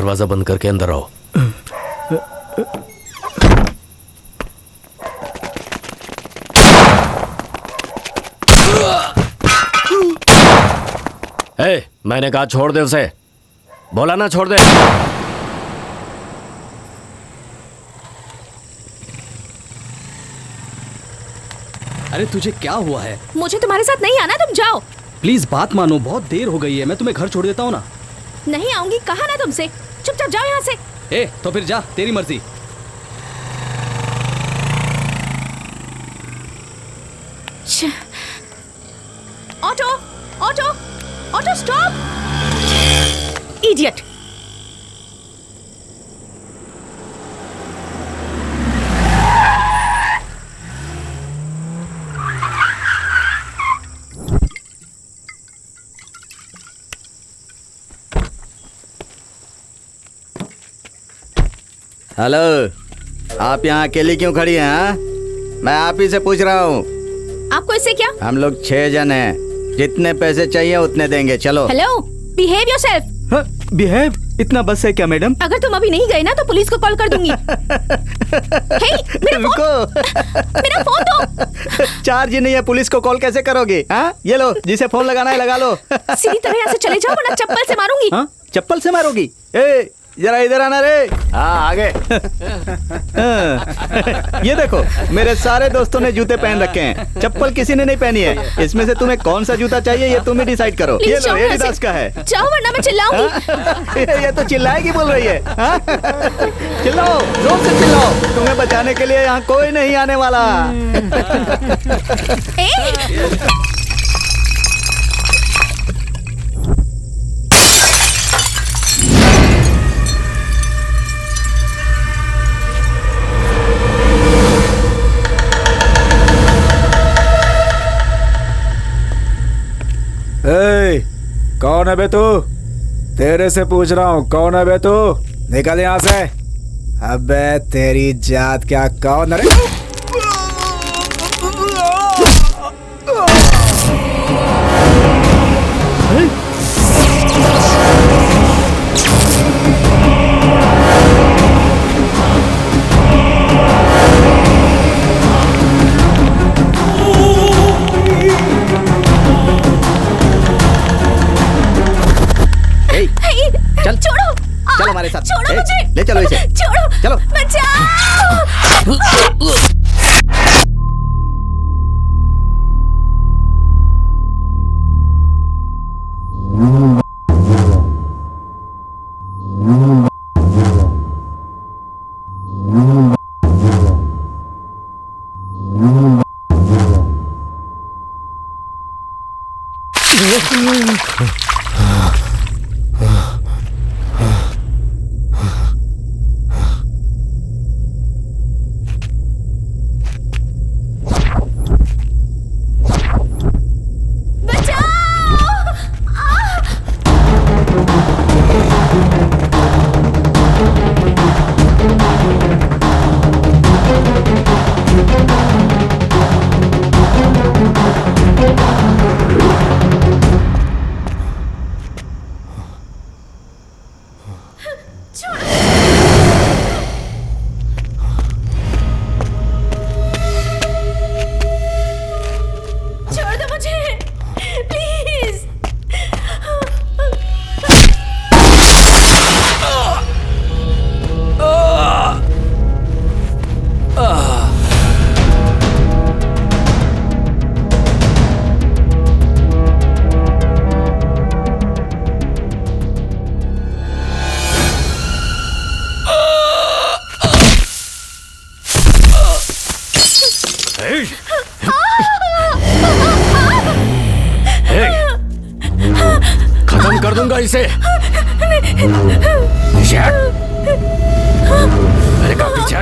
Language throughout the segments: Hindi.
दरवाजा बंद करके अंदर आओ। मैंने कहा छोड़ दे उसे, बोला ना छोड़ दे। अरे तुझे क्या हुआ है? मुझे तुम्हारे साथ नहीं आना, तुम जाओ। प्लीज बात मानो, बहुत देर हो गई है, मैं तुम्हें घर छोड़ देता हूँ ना। नहीं आऊंगी, कहा ना तुमसे, चुपचाप जाओ यहाँ से। तो फिर जा, तेरी मर्जी। Auto auto auto stop, idiot. Hello, आप यहाँ अकेली क्यों खड़ी हैं? हाँ, मैं आप ही से पूछ रहा हूँ। आपको इससे क्या? हम लोग 6 जन हैं, जितने पैसे चाहिए उतने देंगे। चलो। Hello, behave yourself. बिहेव? इतना बस है क्या मैडम? अगर तुम अभी नहीं गए ना तो पुलिस को कॉल कर दूंगी। हे, मेरा फोन दो। चार्ज ही नहीं है, पुलिस को कॉल कैसे करोगे? हाँ, ये लो, जिसे फोन लगाना है लगा लो। सीधी तरह यहाँ से चले जाओ वरना चप्पल से मारूंगी। हाँ, चप्पल से मारोगी? ए, जरा इधर आना रे। हाँ, आगे। ये देखो, मेरे सारे दोस्तों ने जूते पहन रखे हैं, चप्पल किसी ने नहीं पहनी है। इसमें से तुम्हें कौन सा जूता चाहिए ये तुम ही डिसाइड करो। ये लो, एडिडास का है। जाओ वरना मैं चिल्लाऊंगी। ये तो चिल्लाएगी बोल रही है। हाँ? चिल्लाओ, जोर से चिल्लाओ, तुम्हें बचाने के लिए यहाँ कोई नहीं आने वाला। कौन है बे तू? तेरे से पूछ रहा हूँ, कौन है बे तू? निकल यहाँ से। अबे तेरी जात क्या, कौन? अरे चलो हमारे साथ। छोड़ो मुझे। ले चलो इसे। छोड़ो। चलो। बचाओ। खत्म कर दूंगा इसे। मेरे का पीछे।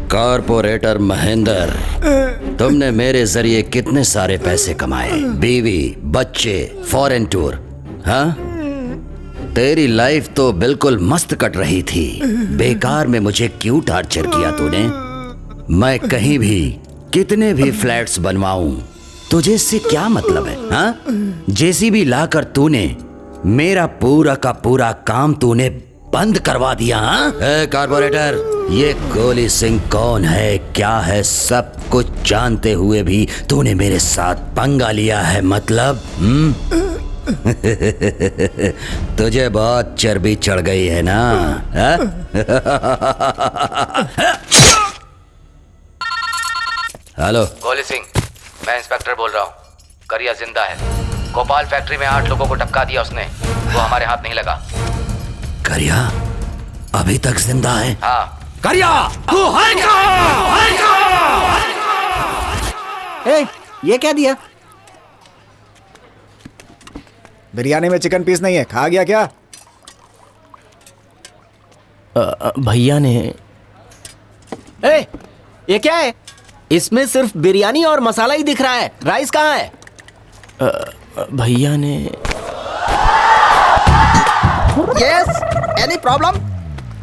कॉर्पोरेटर महेंद्र, तुमने मेरे जरिए कितने सारे पैसे कमाए, बीवी, बच्चे, फॉरेन टूर। हाँ, तेरी लाइफ तो बिल्कुल मस्त कट रही थी। बेकार में मुझे क्यों टार्चर किया तूने? मैं कहीं भी कितने भी फ्लैट्स बनवाऊं, तुझे इससे क्या मतलब है? हाँ, जेसीबी लाकर तूने मेरा पूरा का पूरा काम तूने बंद करवा दिया। हाँ, कॉर्पोरेटर, ये गोली सिंह कौन है, क्या है, सब कुछ जानते हुए भी तूने मेरे साथ पंगा लिया है, मतलब? तुझे बहुत चर्बी चढ़ गई है ना? हेलो गोली सिंह, मैं इंस्पेक्टर बोल रहा हूँ। करिया जिंदा है। गोपाल फैक्ट्री में 8 लोगों को टपका दिया उसने, वो हमारे हाथ नहीं लगा। करिया अभी तक जिंदा है? हाँ। करिया, तू है क्या? ये क्या दिया? बिरयानी में चिकन पीस नहीं है, खा गया क्या? भैया ने। ये क्या है? इसमें सिर्फ बिरयानी और मसाला ही दिख रहा है, राइस कहाँ है? भैया ने। Yes, any problem?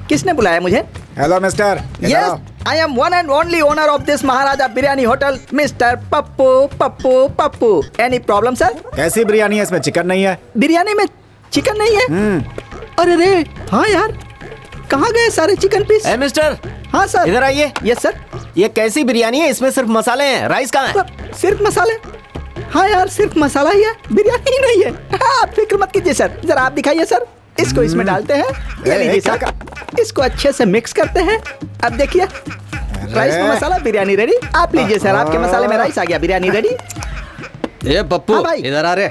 किसने बुलाया मुझे? Hello mister. Yes, I am one and only owner of this Maharaja biryani hotel, mister Pappu Pappu Pappu. Any problem sir? कैसी बिरयानी है, इसमें चिकन नहीं है? बिरयानी में चिकन नहीं है? अरे रे, हाँ यार, कहाँ गए सारे चिकन पीस? मिस्टर, हाँ सर। इधर आइए। Yes sir. ये कैसी बिरयानी है? इसमें सिर्फ मसाले हैं, राइस कहाँ है? सिर्फ मसाले? हाँ यार, सिर्फ मसाला ही है, बिरयानी ही नहीं है। हाँ, आप फिक्र मत कीजिए सर, जरा आप दिखाइए सर। इसको इसमें डालते हैं, ये लीजिए सर, इसको अच्छे से मिक्स करते हैं। अब देखिए, राइस में मसाला, बिरयानी रेडी। आप लीजिए सर, आपके मसाले में राइस आ गया, बिरयानी रेडी। ये पप्पू, हाँ भाई। इधर आ रहे।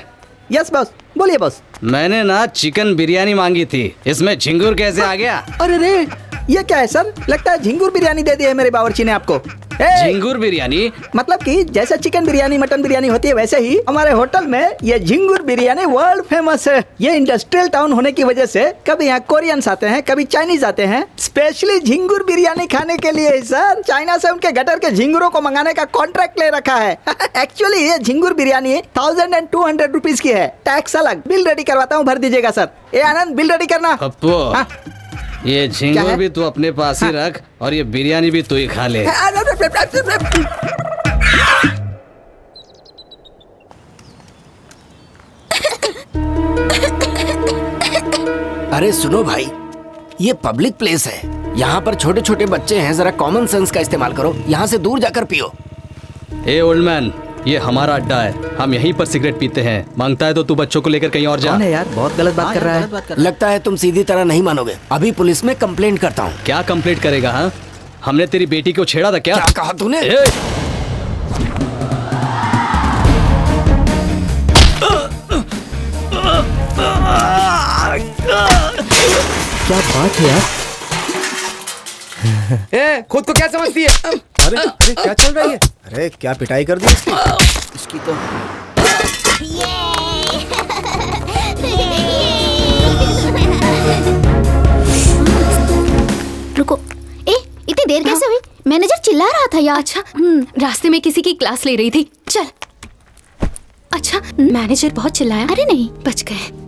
यस बॉस, बोलिए बॉस। मैंने ना चिकन बिरयानी मांगी थी, इसमें झिंगुर कैसे आ गया? अरे रे, ये क्या है सर? लगता है झिंगुर बिरयानी दे दी है मेरे बावर्ची ने आपको। झिंगुर बिरयानी? मतलब कि जैसे चिकन बिरयानी, मटन बिरयानी होती है, वैसे ही हमारे होटल में ये झिंगुर बिरयानी वर्ल्ड फेमस है। ये इंडस्ट्रियल टाउन होने की वजह से कभी यहाँ कोरियंस आते हैं, कभी चाइनीज आते हैं, स्पेशली झिंगुर बिरयानी खाने के लिए सर। चाइना से उनके गटर के झिंगुरों को मंगाने का कॉन्ट्रैक्ट ले रखा है। एक्चुअली ये झिंगुर बिरयानी 1200 रुपीज की है, टैक्स अलग। बिल रेडी करवाता हूँ, भर दीजिएगा सर। ए आनंद, बिल रेडी करना। पप्पू, हाँ? ये क्या झिंगुर है? भी तू अपने पास ही रख और ये बिरयानी भी तू ही खा ले। अरे सुनो भाई, ये पब्लिक प्लेस है, यहाँ पर छोटे छोटे बच्चे हैं, जरा कॉमन सेंस का इस्तेमाल करो। यहाँ से दूर जाकर पियो। ए ओल्ड मैन, ये हमारा अड्डा है, हम यहीं पर सिगरेट पीते हैं। मांगता है तो तू बच्चों को लेकर कहीं और जा। कौन है यार, बहुत गलत बात कर रहा है। लगता है तुम सीधी तरह नहीं मानोगे। अभी पुलिस में कंप्लेंट करता हूँ। क्या कंप्लेंट करेगा? हाँ, हमने तेरी बेटी को छेड़ा था क्या? क्या कहा तूने? ए! क्या बात है यार। खुद को क्या समझती है? अरे अरे क्या चल रहा है? अरे क्या पिटाई कर दी इसकी तो। रुको, इतनी देर कैसे हुई? मैनेजर चिल्ला रहा था यार। अच्छा, रास्ते में किसी की क्लास ले रही थी। चल। अच्छा, मैनेजर बहुत चिल्लाया? अरे नहीं, बच गए।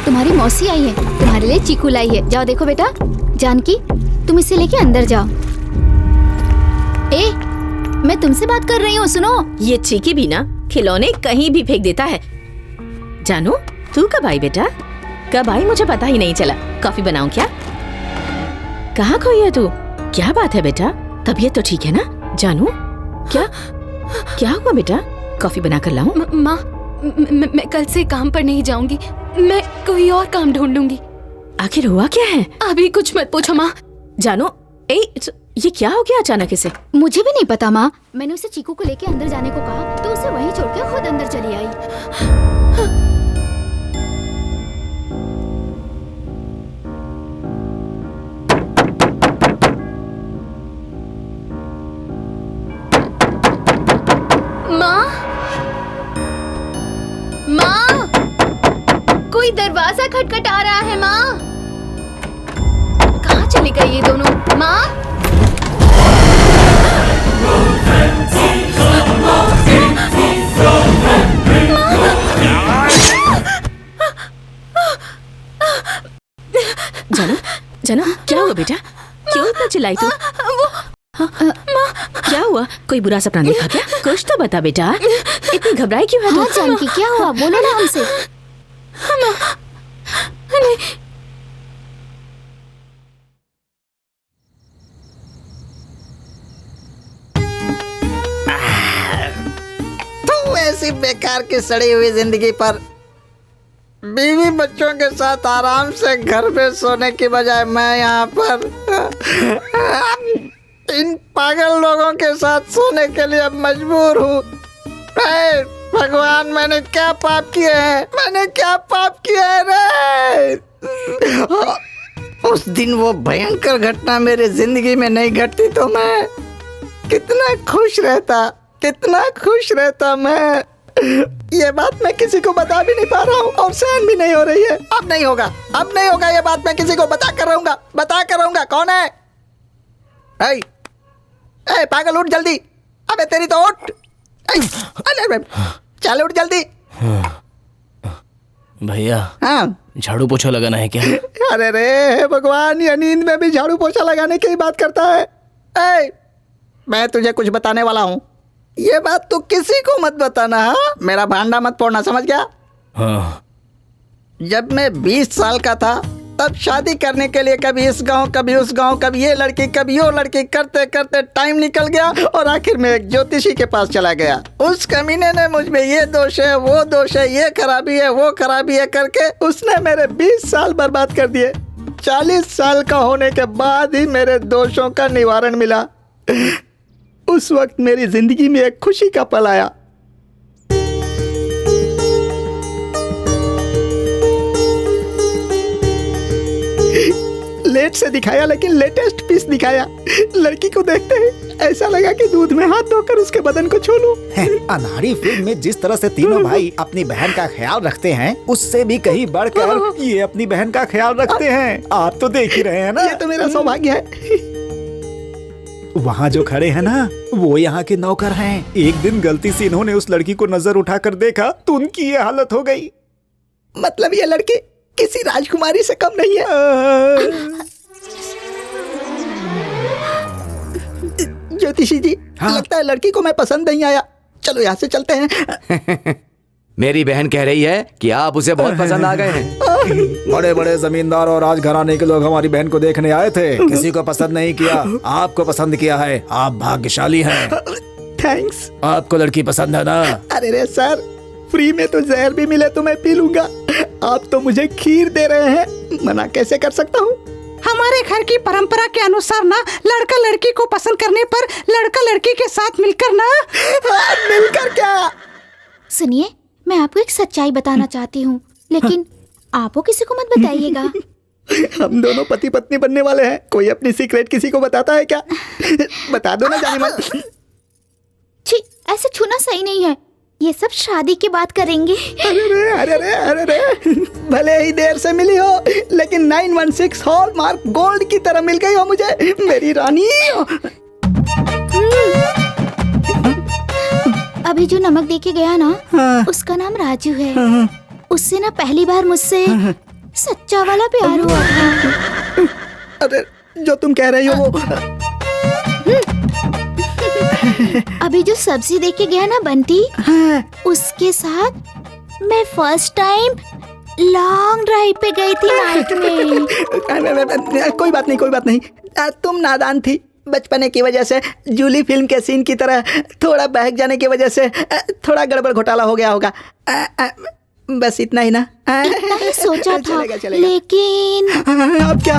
तुम्हारी मौसी आई है, तुम्हारे लिए चीकू लाई है। जाओ देखो बेटा। जानकी, तुम इसे लेके अंदर जाओ। मैं तुमसे बात कर रही हूँ, सुनो। ये चीकी भी ना खिलौने कहीं भी फेंक देता है। जानू, तू कब आई बेटा? कब आई मुझे पता ही नहीं चला। कॉफी बनाऊं क्या? कहाँ खोई है तू? क्या बात है बेटा? तबीयत तो ठीक है ना? जानू, क्या हुआ बेटा? कॉफी बना कर लाऊं? माँ, मैं कल से काम पर नहीं जाऊंगी। मैं कोई और काम ढूंढूंगी। आखिर हुआ क्या है? अभी कुछ मत पूछो माँ। जानू, ये क्या हो गया अचानक इसे? मुझे भी नहीं पता माँ। मैंने उसे चीकू को लेके अंदर जाने को कहा तो उसे वहीं छोड़ के खुद अंदर चली आई। माँ, कोई दरवाजा खटखटा रहा है। माँ, कहाँ चले गए ये दोनों? माँ, जानू, क्या हुआ बेटा? क्यों इतना चिल्लाई तू? क्या हुआ? कोई बुरा सपना देखा क्या? कुछ तो बता बेटा। इतनी घबराई क्यों है तू? हाँ जानकी, क्या हुआ? बोलो ना हमसे। तू ऐसी बेकार की सड़ी हुई जिंदगी पर बीवी बच्चों के साथ आराम से घर पे सोने की बजाय मैं यहाँ पर इन पागल लोगों के साथ सोने के लिए मजबूर हूँ। भगवान, मैंने क्या पाप किए हैं? मैंने क्या पाप किए हैं रे? उस दिन वो भयंकर घटना मेरे जिंदगी में नहीं घटती तो मैं कितना खुश रहता मैं। ये बात मैं किसी को बता भी नहीं पा रहा हूँ और सहन भी नहीं हो रही है। अब नहीं होगा ये बात मैं किसी को बता कर रहूंगा। कौन है? ए पागल, उठ जल्दी। अबे तेरी तो उठ। चल उठ जल्दी। भैया, हाँ, झाड़ू पोछा लगाना है क्या? अरे रे भगवान, ये नींद में भी झाड़ू पोछा लगाने की बात करता है। मैं तुझे कुछ बताने वाला हूँ। ये बात तू किसी को मत बताना, हाँ? मेरा भांडा मत फोड़ना, समझ गया? हाँ। जब मैं 20 साल का था तब शादी करने के लिए कभी इस गांव कभी उस गांव, कभी ये लड़की कभी वो लड़की करते करते टाइम निकल गया और आखिर में एक ज्योतिषी के पास चला गया। उस कमीने ने मुझ में ये दोष है, वो दोष है, ये खराबी है, वो खराबी है करके उसने मेरे 20 साल बर्बाद कर दिए। 40 साल का होने के बाद ही मेरे दोषों का निवारण मिला। उस वक्त मेरी जिंदगी में एक खुशी का पल आया। लेट से दिखाया लेकिन लेटेस्ट पीस दिखाया। लड़की को देखते ही ऐसा लगा कि दूध में हाथ धोकर उसके बदन को छू लूं। अनाड़ी फिल्म में जिस तरह से तीनों भाई अपनी बहन का ख्याल रखते हैं, उससे भी कहीं बढ़कर ये अपनी बहन का ख्याल रखते हैं। आप तो देख ही रहे हैं ना। ये तो मेरा सौभाग्य है। वहाँ जो खड़े हैं ना, वो यहाँ के नौकर हैं। एक दिन गलती से इन्होंने उस लड़की को नजर उठाकर देखा तो उनकी ये हालत हो गई। मतलब ये लड़की किसी राजकुमारी से कम नहीं है। ज्योतिषी जी, हाँ? लगता है लड़की को मैं पसंद नहीं आया। चलो यहाँ से चलते हैं। मेरी बहन कह रही है कि आप उसे बहुत पसंद आ गए हैं। बड़े बड़े जमींदार और राजघराने के लोग हमारी बहन को देखने आए थे, किसी को पसंद नहीं किया, आपको पसंद किया है। आप भाग्यशाली हैं। थैंक्स। आपको लड़की पसंद है ना? अरे रे सर, फ्री में तो जहर भी मिले तो मैं पी लूंगा। आप तो मुझे खीर दे रहे हैं, मना कैसे कर सकता हूँ? हमारे घर की परंपरा के अनुसार ना, लड़का लड़की को पसंद करने पर लड़का लड़की के साथ मिलकर ना। मिलकर क्या? सुनिए, मैं आपको एक सच्चाई बताना चाहती हूँ, लेकिन आप वो किसी को मत बताइएगा। हम दोनों पति पत्नी बनने वाले हैं। कोई अपनी सीक्रेट किसी को बताता है क्या? बता दो ना जाने मन। छी, ऐसे छूना सही नहीं है। ये सब शादी की बात करेंगे। अरे रे, भले ही देर से मिली हो, लेकिन 916 हॉलमार्क गोल्ड की तरह मिल गई हो मुझे, मेरी रानी। अभी जो नमक देके गया ना, हाँ। उसका नाम राजू है। उससे ना पहली बार मुझसे सच्चा वाला प्यार हुआ था। अरे जो तुम कह रही हो वो। अभी जो सब्जी देके गया ना बंटी, हाँ। उसके साथ मैं फर्स्ट टाइम लॉन्ग ड्राइव पे गई थी नाइट में। कोई बात नहीं। तुम नादान थी। बचपने की वजह से जूली फिल्म के सीन की तरह थोड़ा बहक जाने की वजह से थोड़ा गड़बड़ घोटाला हो गया होगा। बस इतना ही ना। इतना ही सोचा था, चलेगा। लेकिन अब क्या?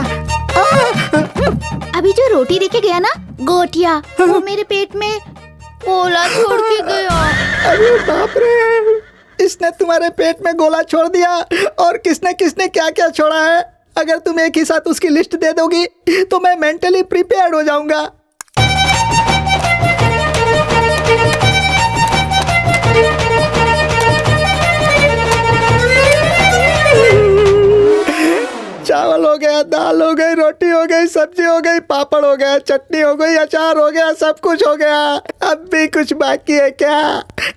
अभी जो रोटी देके गया ना, गोटिया, वो मेरे पेट में गोला छोड़ के गया। अरे बाप रे, इसने तुम्हारे पेट में गोला छोड़ दिया। और किसने किसने क्या क्या छोड़ा है? अगर तुम एक ही साथ उसकी लिस्ट दे दोगी तो मैं मेंटली प्रिपेयर्ड हो जाऊंगा। चावल हो गया, दाल हो गई, रोटी हो गई, सब्जी हो गई, पापड़ हो गया, चटनी हो गई, अचार हो गया, सब कुछ हो गया। अब भी कुछ बाकी है क्या?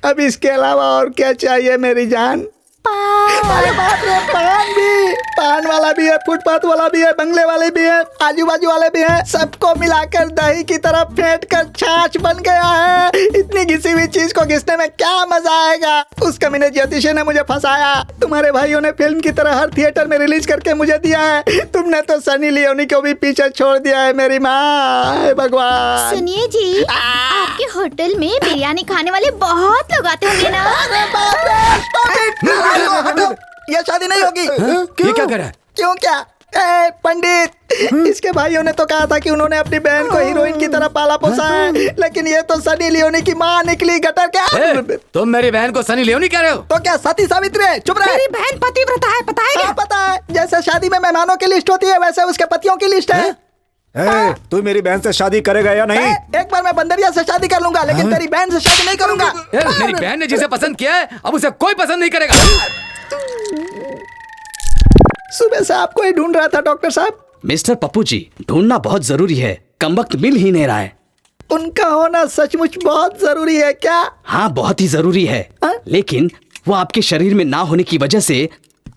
अब इसके अलावा और क्या चाहिए मेरी जान? अरे बाप रे, पान वाला भी है, फुटपाथ वाला भी है, बंगले वाले भी है, आजू बाजू वाले भी हैं। सबको मिलाकर दही की तरह फेंट कर छाछ बन गया है। इतनी घिसी हुई चीज को घिसने में क्या मजा आएगा? उस कमीने ज्योतिषी ने मुझे फंसाया। तुम्हारे भाइयों ने फिल्म की तरह हर थिएटर में रिलीज करके मुझे दिया है। तुमने तो सनी लियोनी को भी पीछे छोड़ दिया है मेरी माँ। भगवान। सुनिए जी, आपके होटल में बिरयानी खाने वाले बहुत लोग आते होंगे ना। ये शादी नहीं होगी। ये क्या कर रहा है? क्यों क्या? पंडित, इसके भाइयों ने तो कहा था कि उन्होंने अपनी बहन को हीरोइन की तरह पाला पोसा है, लेकिन ये तो सनी लियोनी की माँ निकली। गटर क्या? तुम मेरी बहन को सनी लियोनी कह रहे हो? तो क्या सती सावित्री है? चुप रहे। मेरी बहन पतिव्रता है, पता है क्या? पता है। जैसे शादी में मेहमानों की लिस्ट होती है, वैसे उसके पतियों की लिस्ट है। तू मेरी बहन से शादी करेगा या नहीं? एक बार मैं बंदरिया से शादी कर लूंगा, लेकिन तेरी बहन से शादी नहीं करूंगा। मेरी बहन ने जिसे पसंद किया है, अब उसे कोई पसंद नहीं करेगा। सुबह से आपको ही ढूंढ रहा था डॉक्टर साहब। मिस्टर पप्पू जी, ढूंढना बहुत जरूरी है, कमबख्त मिल ही नहीं रहा है। उनका होना सचमुच बहुत जरूरी है क्या? हाँ, बहुत ही जरूरी है। लेकिन वो आपके शरीर में ना होने की वजह से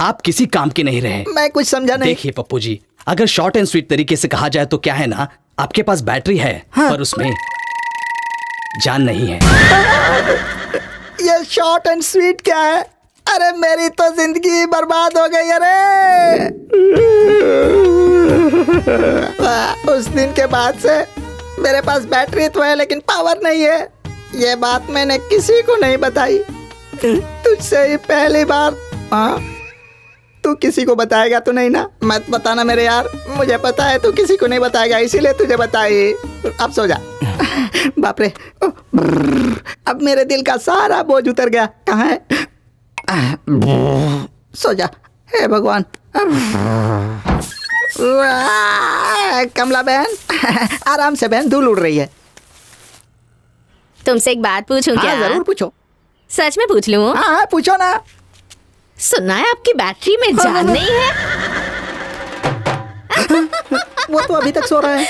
आप किसी काम के नहीं रहे। मैं कुछ समझा नहीं। देखिए पप्पू जी, अगर शॉर्ट एंड स्वीट तरीके से कहा जाए तो क्या है ना, आपके पास बैटरी है, पर उसमें जान नहीं है। ये शॉर्ट एंड स्वीट क्या है? अरे मेरी तो जिंदगी बर्बाद हो गई। अरे उस दिन के बाद से मेरे पास बैटरी तो है लेकिन पावर नहीं है। ये बात मैंने किसी को नहीं बताई, तुझसे ही पहली बार। हाँ, तू किसी को बताएगा तो नहीं ना? मत बताना मेरे यार, मुझे पता है तू किसी को नहीं बताएगा, इसीलिए तुझे बताई। अब सो जा। बाप रे, अब मेरे दिल का सारा बोझ उतर गया। कहाँ है? सो जा। हे भगवान। कमला बहन, आराम से बहन, धूल उड़ रही है। तुमसे एक बात पूछूं क्या? जरूर पूछो। सच में पूछ लूं? हाँ पूछो ना। सुना है आपकी बैटरी में जान नहीं है? वो तो अभी तक सो रहा है,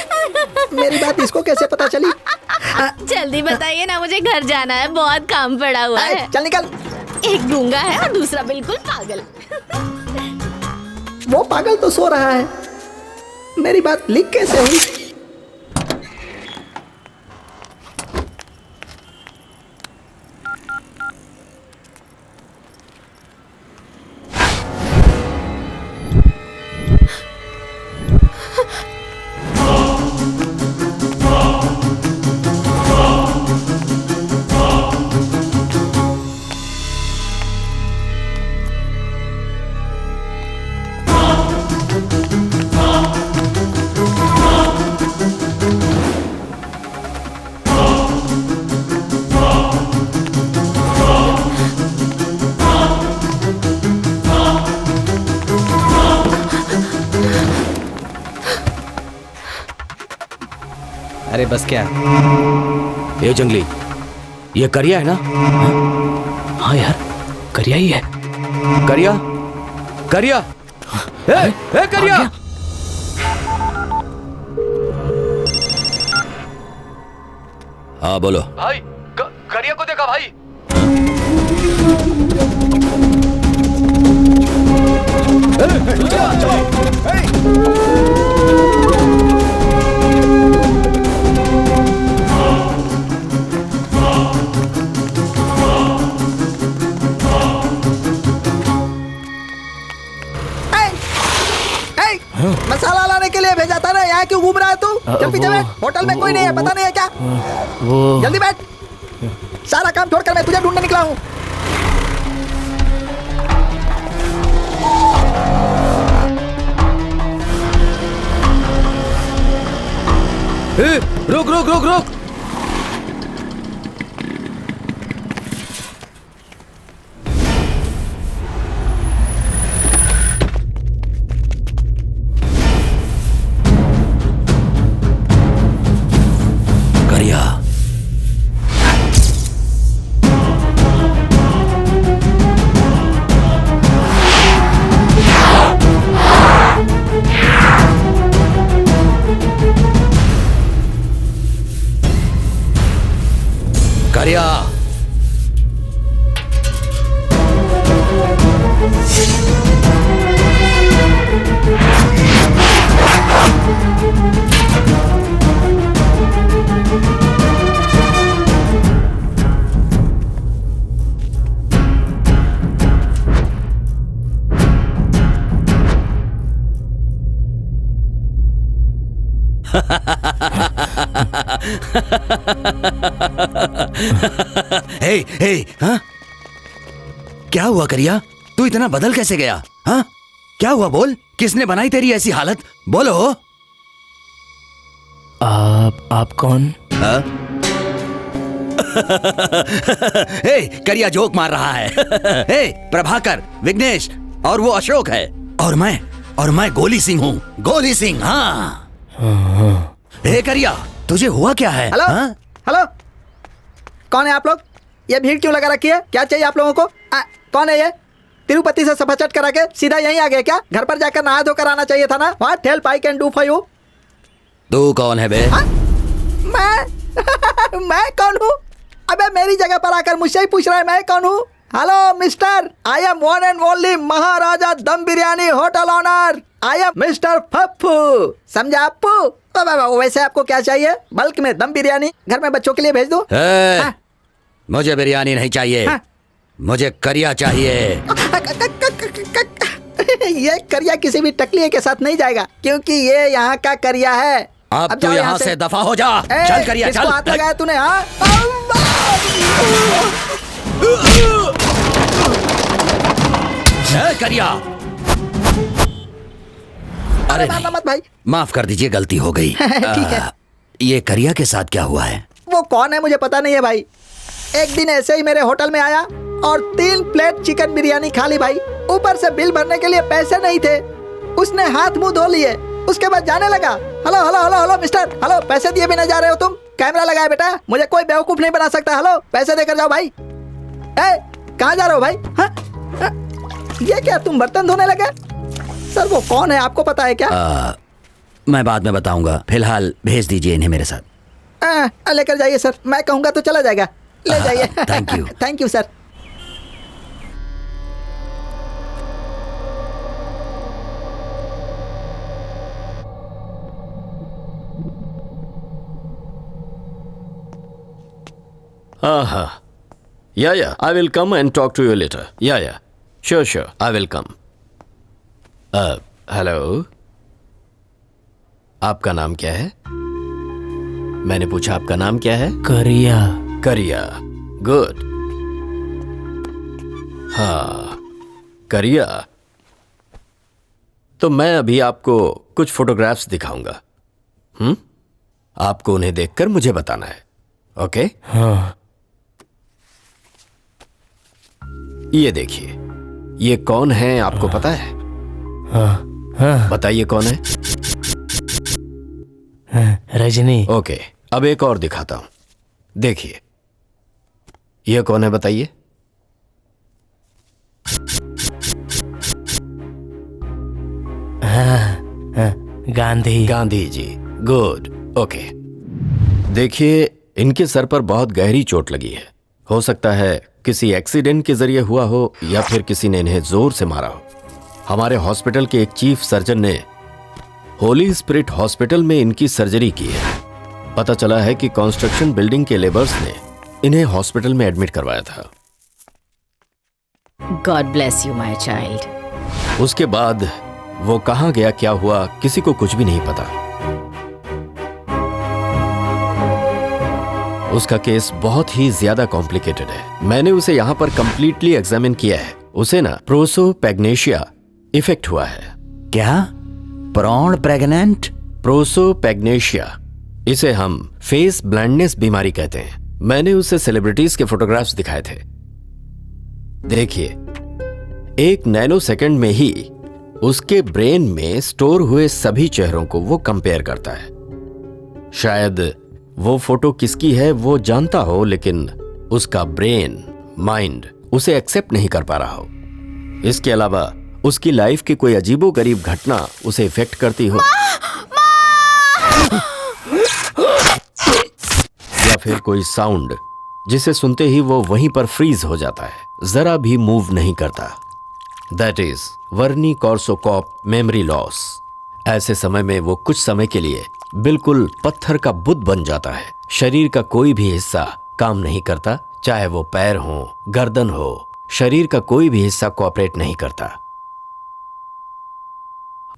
मेरी बात इसको कैसे पता चली? जल्दी बताइए ना, मुझे घर जाना है, बहुत काम पड़ा हुआ है। चल निकल। एक गूंगा है और दूसरा बिल्कुल पागल। वो पागल तो सो रहा है, मेरी बात लीक कैसे हुई? अरे बस क्या? ये जंगली, ये करिया है ना? हाँ यार, करिया ही है। करिया, करिया, ए करिया। हाँ बोलो। भाई, करिया को देखा भाई। मसाला लाने के लिए भेजा था ना, यहाँ क्यों घूम रहा है तू? चल पीछे बैठ, होटल में कोई नहीं है, पता नहीं है क्या? जल्दी बैठ, सारा काम छोड़कर मैं तुझे ढूंढने निकला हूँ। रुक रुक रुक रुक। करिया, हे हे, हाँ? क्या हुआ करिया? तू इतना बदल कैसे गया? हाँ? क्या हुआ बोल? किसने बनाई तेरी ऐसी हालत? बोलो। आप कौन? हाँ? हे, करिया जोक मार रहा है। हे, प्रभाकर, विघ्नेश और वो अशोक है, और मैं गोली सिंह हूँ। गोली सिंह। हाँ। हे करिया, तुझे हुआ क्या है? हेलो, हाँ? हेलो, कौन है आप लोग? ये भीड़ क्यों लगा रखी है? क्या चाहिए आप लोगों को? कौन है ये? तिरुपति से सफा चट करा के सीधा यहीं आ गए क्या? घर पर जाकर नहा धोकर आना चाहिए था ना। What help I can do for you? तू कौन है बे? मैं कौन हूँ? अबे मेरी जगह पर आकर मुझसे ही पूछ रहा है मैं कौन हूँ? Hello mister, I am one and only Maharaja Dum Biryani hotel owner. I am mister Pappu, समझा अप्पू? वैसे आपको क्या चाहिए? बल्क में दम बिरयानी घर में बच्चों के लिए भेज दूं? ए, मुझे बिरयानी नहीं चाहिए, मुझे करिया चाहिए। ये करिया किसी भी टकलिए के साथ नहीं जाएगा, क्योंकि ये यहाँ का करिया है। अब तू यहाँ से दफा हो जा। चल करिया चल। हाथ लगाया तूने? हाँ करिया। अरे मत भाई, माफ कर दीजिए, गलती हो गई। ठीक है। ये करिया के साथ क्या हुआ है? वो कौन है मुझे पता नहीं है भाई। एक दिन ऐसे ही मेरे होटल में आया और 3 प्लेट चिकन बिरयानी खा ली भाई। ऊपर से बिल भरने के लिए पैसे नहीं थे। उसने हाथ मुंह धो लिए, उसके बाद जाने लगा। Hello hello hello hello mister, hello, पैसे दिए बिना जा रहे हो तुम? कैमरा लगाए बेटा, मुझे कोई बेवकूफ नहीं बना सकता। हेलो, पैसे देकर जाओ भाई। कहाँ जा रहे हो भाई? हाँ? ये क्या, तुम बर्तन धोने लगे? सर वो कौन है आपको पता है क्या? मैं बाद में बताऊंगा, फिलहाल भेज दीजिए इन्हें मेरे साथ। लेकर जाइए सर, मैं कहूंगा तो चला जाएगा। ले जाइए। Thank you. Thank you sir. Yeah, I will come and talk to you later. Yeah, sure, I will come. Hello, आपका नाम क्या है? मैंने पूछा आपका नाम क्या है? करिया। करिया, गुड। हाँ, करिया। तो मैं अभी आपको कुछ फोटोग्राफ्स दिखाऊंगा। आपको उन्हें देखकर मुझे बताना है, ओके? हाँ। ये देखिए, ये कौन है आपको पता है? हाँ। बताइए कौन है? रजनी। ओके, अब एक और दिखाता हूं। देखिए, ये कौन है बताइए? गांधी। Gandhi ji, good, okay. देखिए, इनके सर पर बहुत गहरी चोट लगी है। हो सकता है किसी एक्सीडेंट के जरिए हुआ हो या फिर किसी ने इन्हें जोर से मारा हो। हमारे हॉस्पिटल के एक चीफ सर्जन ने होली स्पिरिट हॉस्पिटल में इनकी सर्जरी की है। पता चला है कि कंस्ट्रक्शन बिल्डिंग के लेबर्स ने इन्हें हॉस्पिटल में एडमिट करवाया था। God bless you my child. उसके बाद वो कहां गया, क्या हुआ, किसी को कुछ भी नहीं पता। उसका केस बहुत ही ज्यादा कॉम्प्लिकेटेड है। मैंने उसे यहां पर कंप्लीटली एग्जामिन किया है। उसे ना प्रोसोपैग्नेशिया इफेक्ट हुआ है। क्या? Prawn pregnant? प्रोसोपैग्नेशिया, इसे हम फेस ब्लाइंडनेस बीमारी कहते हैं। मैंने उसे सेलिब्रिटीज के फोटोग्राफ्स दिखाए थे। देखिए, 1 नैनो सेकंड में ही उसके ब्रेन में स्टोर हुए सभी चेहरों को वो कंपेयर करता है। शायद वो फोटो किसकी है वो जानता हो, लेकिन उसका ब्रेन, माइंड उसे एक्सेप्ट नहीं कर पा रहा हो। इसके अलावा उसकी लाइफ की कोई अजीबोगरीब घटना उसे इफेक्ट करती हो, या फिर कोई साउंड जिसे सुनते ही वो वहीं पर फ्रीज हो जाता है, जरा भी मूव नहीं करता। That is Wernicke Korsakoff memory loss. ऐसे समय में वो कुछ समय के लिए बिल्कुल पत्थर का बुत बन जाता है। शरीर का कोई भी हिस्सा काम नहीं करता, चाहे वो पैर हो, गर्दन हो, शरीर का कोई भी हिस्सा कोऑपरेट नहीं करता।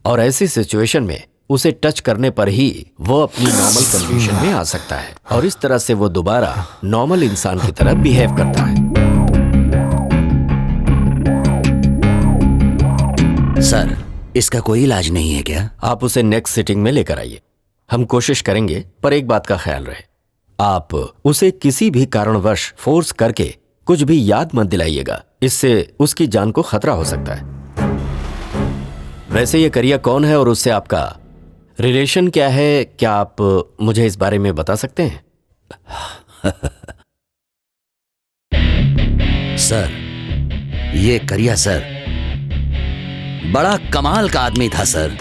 और ऐसी सिचुएशन में उसे टच करने पर ही वो अपनी नॉर्मल कंडीशन में आ सकता है, और इस तरह से वो दोबारा नॉर्मल इंसान की तरह बिहेव करता है। सर, इसका कोई इलाज नहीं है क्या? आप उसे नेक्स्ट सिटिंग में लेकर आइए, हम कोशिश करेंगे, पर एक बात का ख्याल रहे, आप उसे किसी भी कारणवश फोर्स करके कुछ भी याद मत दिलाइएगा, इससे उसकी जान को खतरा हो सकता है। वैसे ये करिया कौन है और उससे आपका रिलेशन क्या है, क्या आप मुझे इस बारे में बता सकते हैं? सर, ये करिया सर बड़ा कमाल का आदमी था सर।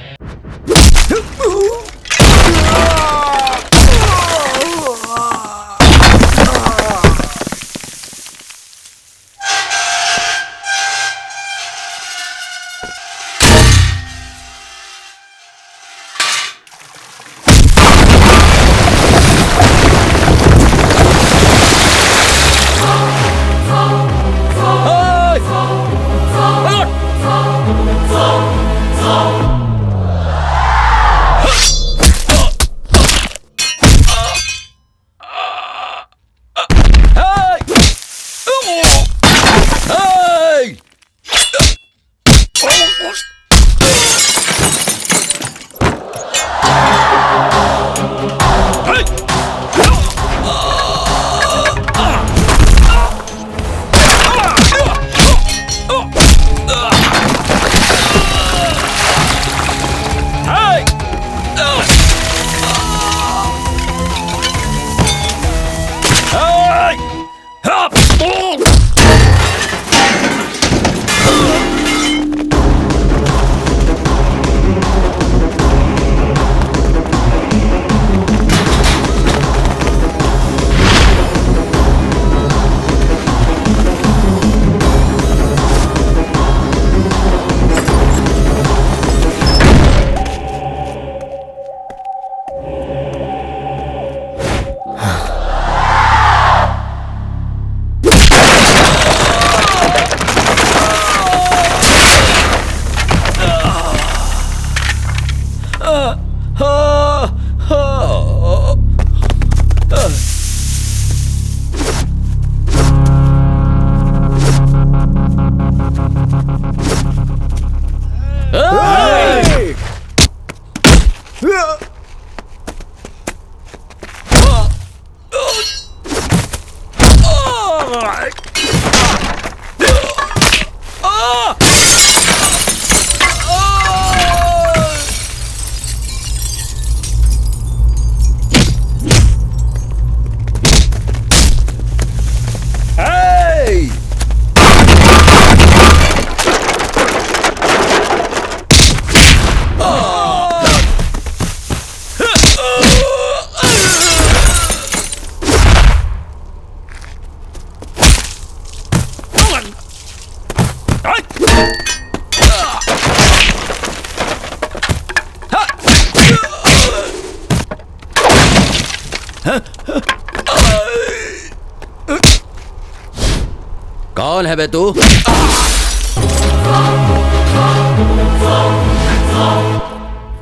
कौन है बे तू?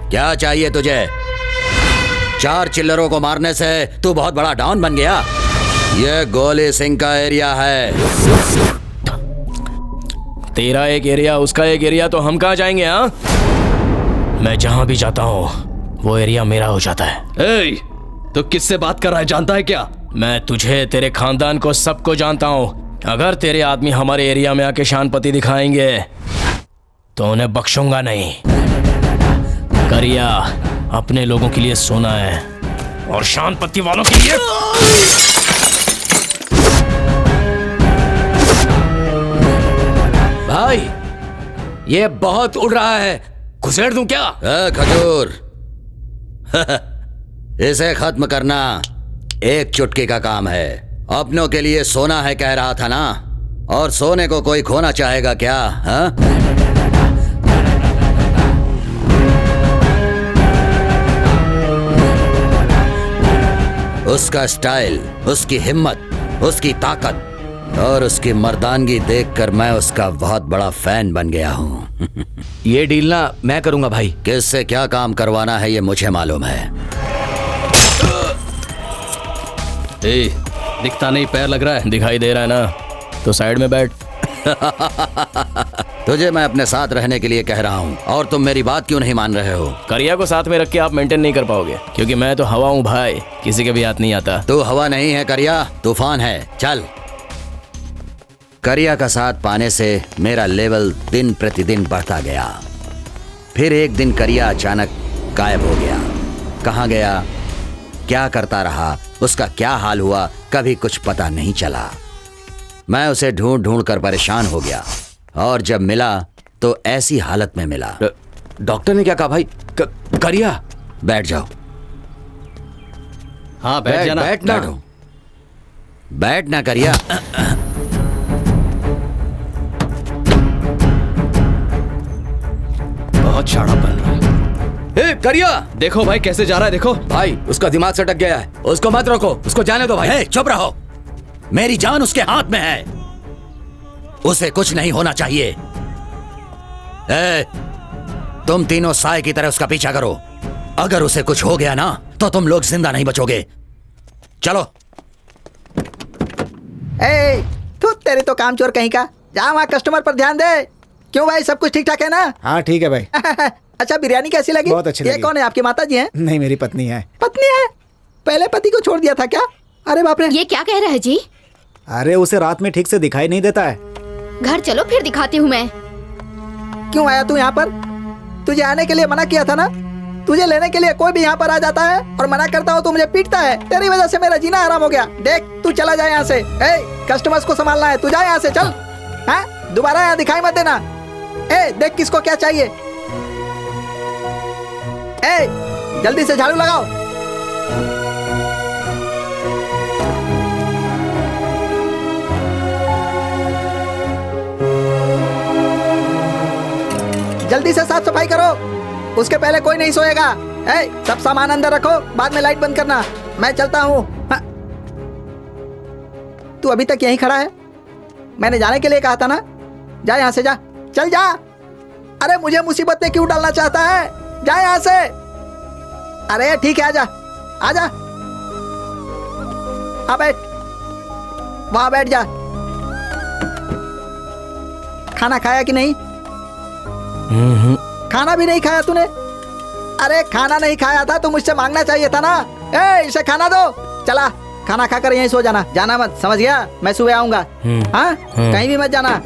क्या चाहिए तुझे? 4 चिल्लरों को मारने से तू बहुत बड़ा डॉन बन गया? ये गोली सिंह का एरिया है। तेरा एक एरिया, उसका एक एरिया, तो हम कहाँ जाएंगे? हाँ, मैं जहां भी जाता हूँ वो एरिया मेरा हो जाता है। ए, तो किससे बात कर रहा है, जानता है क्या? मैं तुझे, तेरे खानदान को, सबको जानता हूँ। अगर तेरे आदमी हमारे एरिया में आके शानपति दिखाएंगे तो उन्हें बख्शूंगा नहीं। करिया अपने लोगों के लिए सोना है और शानपति वालों के लिए भाई ये बहुत उड़ रहा है, घुसेड़ दूं क्या? खजूर इसे खत्म करना एक चुटकी का काम है। अपनों के लिए सोना है कह रहा था ना, और सोने को कोई खोना चाहेगा क्या? हाँ? उसका स्टाइल, उसकी हिम्मत, उसकी ताकत और उसकी मर्दानगी देखकर मैं उसका बहुत बड़ा फैन बन गया हूँ। ये डील ना मैं करूंगा भाई। किससे क्या काम करवाना है ये मुझे मालूम है। ए, दिखता नहीं, पैर लग रहा है। दिखाई दे रहा है ना, तो साइड में बैठ। तुझे मैं अपने साथ रहने के लिए कह रहा हूँ और तुम मेरी बात क्यों नहीं मान रहे हो? करिया को साथ में रख के आप मेंटेन नहीं कर पाओगे, क्योंकि मैं तो हवा हूँ भाई, किसी के भी हाथ नहीं आता। तू हवा नहीं है करिया, तूफान है। चल। करिया का साथ पाने से मेरा लेवल दिन प्रतिदिन बढ़ता गया। फिर एक दिन करिया अचानक गायब हो गया। कहाँ गया, क्या करता रहा, उसका क्या हाल हुआ, कभी कुछ पता नहीं चला। मैं उसे ढूंढ ढूंढ कर परेशान हो गया और जब मिला तो ऐसी हालत में मिला। डॉक्टर ने क्या कहा भाई? करिया? बैठ जाओ। हाँ बैठ जाना। बैठना, बैठना करिया। बहुत शाना बन रहा है। ए, करिया देखो भाई कैसे जा रहा है, देखो भाई, उसका दिमाग सटक गया है, उसको मत रोको, उसको जाने दो भाई। चुप रहो, मेरी जान उसके हाथ में है, उसे कुछ नहीं होना चाहिए। तुम तीनों साए की तरह उसका पीछा करो, अगर उसे कुछ हो गया ना तो तुम लोग जिंदा नहीं बचोगे। चलो। तू तेरी तो काम चोर कहीं का, जा वहाँ कस्टमर पर ध्यान दे। क्यों भाई, सब कुछ ठीक ठाक है ना? हाँ ठीक है भाई। अच्छा, बिरयानी कैसी लगी? बहुत अच्छी लगी। ये कौन है, आपकी माता जी हैं? नहीं, मेरी पत्नी है। पत्नी है? पहले पति को छोड़ दिया था क्या? अरे बाप रे। ये क्या कह रहा है जी? अरे उसे रात में ठीक से दिखाई नहीं देता है। घर चलो फिर दिखाती हूँ मैं। क्यों आया तू यहाँ पर? तुझे आने के लिए मना किया था ना। तुझे लेने के लिए कोई भी यहाँ पर आ जाता है और मना करता हो तो मुझे पीटता है। तेरी वजह से मेरा जीना आराम हो गया। देख, तू चला जाए यहाँ से। कस्टमर्स को संभालना है, तू जा यहाँ से, चल। हाँ, दोबारा यहाँ दिखाई मत देना। देख किसको क्या चाहिए। जल्दी से झाड़ू लगाओ। जल्दी से साफ सफाई करो, उसके पहले कोई नहीं सोएगा। सब सामान अंदर रखो, बाद में लाइट बंद करना। मैं चलता हूँ। हाँ। तू अभी तक यहीं खड़ा है? मैंने जाने के लिए कहा था ना। जा यहाँ से, जा, चल जा। अरे मुझे मुसीबत में क्यों डालना चाहता है? जा यहाँ से। अरे ठीक है, आजा आजा, आ बैठ, वहां बैठ जा। खाना खाया कि नहीं? खाना भी नहीं खाया तूने? अरे खाना नहीं खाया था तो मुझसे मांगना चाहिए था ना। ए, इसे खाना दो। चला, खाना खाकर यहीं सो जाना, जाना मत, समझ गया? मैं सुबह आऊंगा। हाँ, कहीं भी मत जाना।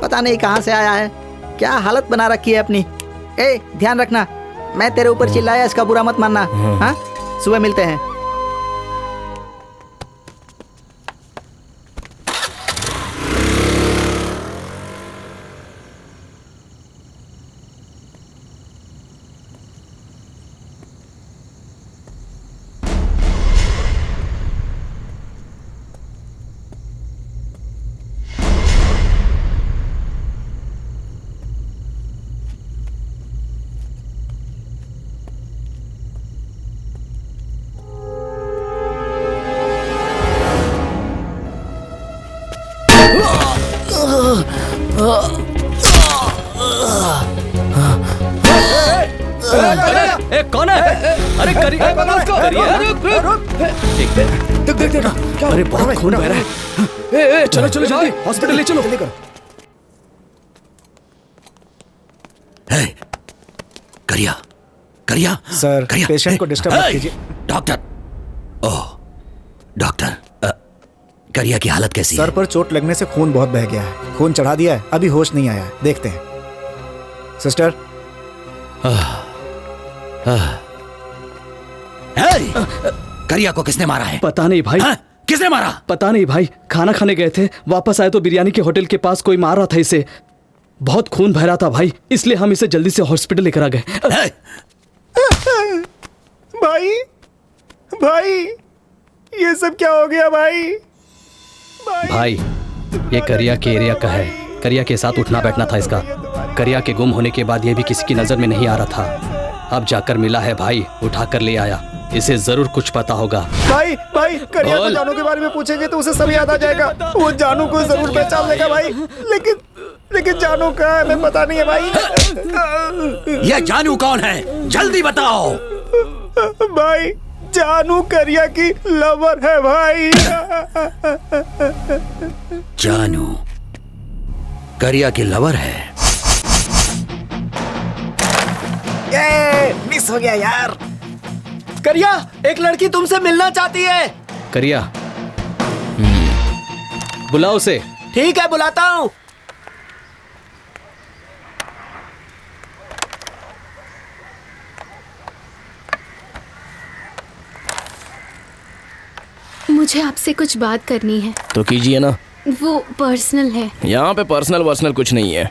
पता नहीं कहाँ से आया है, क्या हालत बना रखी है अपनी। ए, ध्यान रखना, मैं तेरे ऊपर चिल्लाया इसका बुरा मत मानना। हाँ, सुबह मिलते हैं। ए, कौन है? अरे करिया, अरे बहुत खून बह रहा है। चलो चलो जल्दी हॉस्पिटल ले चलो। करिया, करिया सर, करिया, पेशेंट को डिस्टर्ब मत कीजिए। डॉक्टर, ओह डॉक्टर, करिया की हालत कैसी सर है? पर चोट लगने से खून बहुत बह गया है, खून चढ़ा दिया है, अभी होश नहीं आया है, देखते हैं। सिस्टर, करिया को किसने मारा है? पता नहीं भाई। किसने मारा? पता नहीं भाई, खाना खाने गए थे, वापस आए तो बिरयानी के होटल के पास कोई मार रहा था इसे। बहुत खून बह रहा था भाई, इसलिए हम इसे जल्दी से हॉस्पिटल लेकर आ गए। भाई भाई, ये सब क्या हो गया भाई? भाई ये करिया के एरिया का है, करिया के साथ उठना बैठना था इसका। करिया के गुम होने के बाद ये भी किसी की नजर में नहीं आ रहा था, अब जाकर मिला है भाई, उठा कर ले आया। इसे जरूर कुछ पता होगा। भाई भाई, करिया को जानू के बारे में पूछेंगे तो उसे सब याद आ जाएगा, वो जानू को जरूर पहचान लेगा भाई। लेकिन जानू कहाँ है, हमें पता नहीं है भाई। यह जानू कौन है, जल्दी बताओ। भाई जानू करिया की लवर है भाई। जानू करिया की लवर है? ये मिस हो गया यार। करिया, एक लड़की तुमसे मिलना चाहती है। करिया, बुलाओ उसे। ठीक है, बुलाता हूँ। मुझे आपसे कुछ बात करनी है। तो कीजिए ना। वो पर्सनल है। यहाँ पे पर्सनल कुछ नहीं है,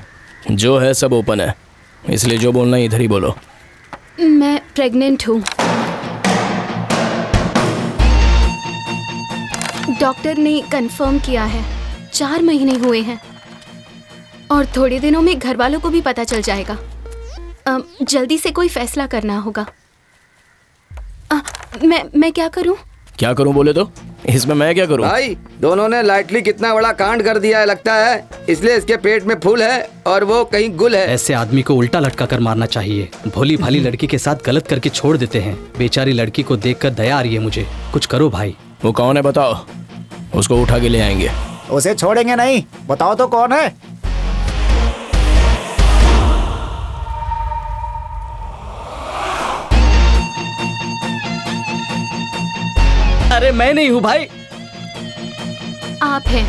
जो है सब ओपन है, इसलिए जो बोलना है इधर ही बोलो। मैं प्रेग्नेंट हूँ। डॉक्टर ने कंफर्म किया है, 4 महीने हुए हैं और थोड़े दिनों में घर वालों को भी पता चल जाएगा। जल्दी से कोई फैसला करना होगा। मैं क्या करूं? क्या करूं बोले तो? इसमें मैं क्या करूं? भाई दोनों ने लाइटली कितना बड़ा कांड कर दिया है लगता है, इसलिए इसके पेट में फूल है और वो कहीं गुल है। ऐसे आदमी को उल्टा लटका कर मारना चाहिए। भोली भाली लड़की के साथ गलत करके छोड़ देते हैं। बेचारी लड़की को देखकर दया आ रही है मुझे, कुछ करो भाई। वो कौन है बताओ, उसको उठा के ले आएंगे। उसे छोड़ेंगे नहीं, बताओ तो कौन है? अरे मैं नहीं हूँ भाई। आप हैं।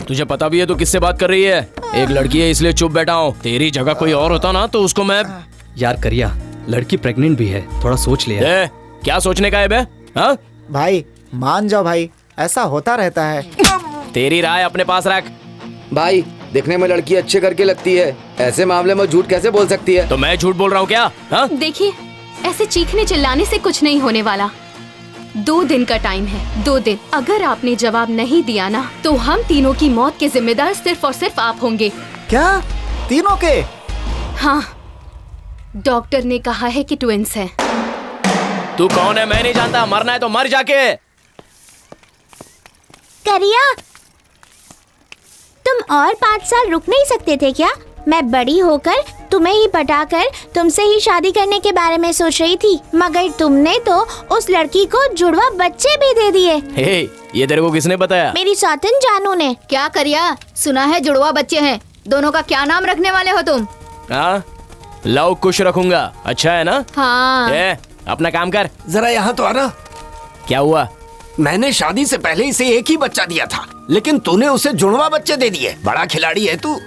तुझे पता भी है तो किससे बात कर रही है? एक लड़की है इसलिए चुप बैठा हूँ, तेरी जगह कोई और होता ना तो उसको मैं। यार करिया, लड़की प्रेग्नेंट भी है, थोड़ा सोच ले। क्या सोचने का है बे? हाँ भाई मान जाओ भाई, ऐसा होता रहता है। तेरी राय अपने पास रख। भाई दिखने में लड़की अच्छे करके लगती है, ऐसे मामले में झूठ कैसे बोल सकती है? तो मैं झूठ बोल रहा हूँ क्या? हाँ? देखिए, ऐसे चीखने चिल्लाने से कुछ नहीं होने वाला। 2 दिन का टाइम है, 2 दिन। अगर आपने जवाब नहीं दिया ना तो हम तीनों की मौत के जिम्मेदार सिर्फ और सिर्फ आप होंगे। क्या? तीनों के? हाँ, डॉक्टर ने कहा है कि ट्विंस हैं। तू कौन है? मैं नहीं जानता, मरना है तो मर जाके। करिया, तुम और 5 साल रुक नहीं सकते थे क्या? मैं बड़ी होकर तुम्हें ही पटाकर तुमसे ही शादी करने के बारे में सोच रही थी, मगर तुमने तो उस लड़की को जुड़वा बच्चे भी दे दिए। हे, ये तेरे को किसने बताया? मेरी सौतन जानू ने। क्या करिया, सुना है जुड़वा बच्चे हैं, दोनों का क्या नाम रखने वाले हो तुम? हाँ, लव कुश रखूंगा, अच्छा है ना? हाँ। अपना काम कर। जरा यहाँ तो आना। क्या हुआ? मैंने शादी से पहले इसे एक ही बच्चा दिया था, लेकिन तूने उसे जुड़वा बच्चे दे दिए। बड़ा खिलाड़ी है तू।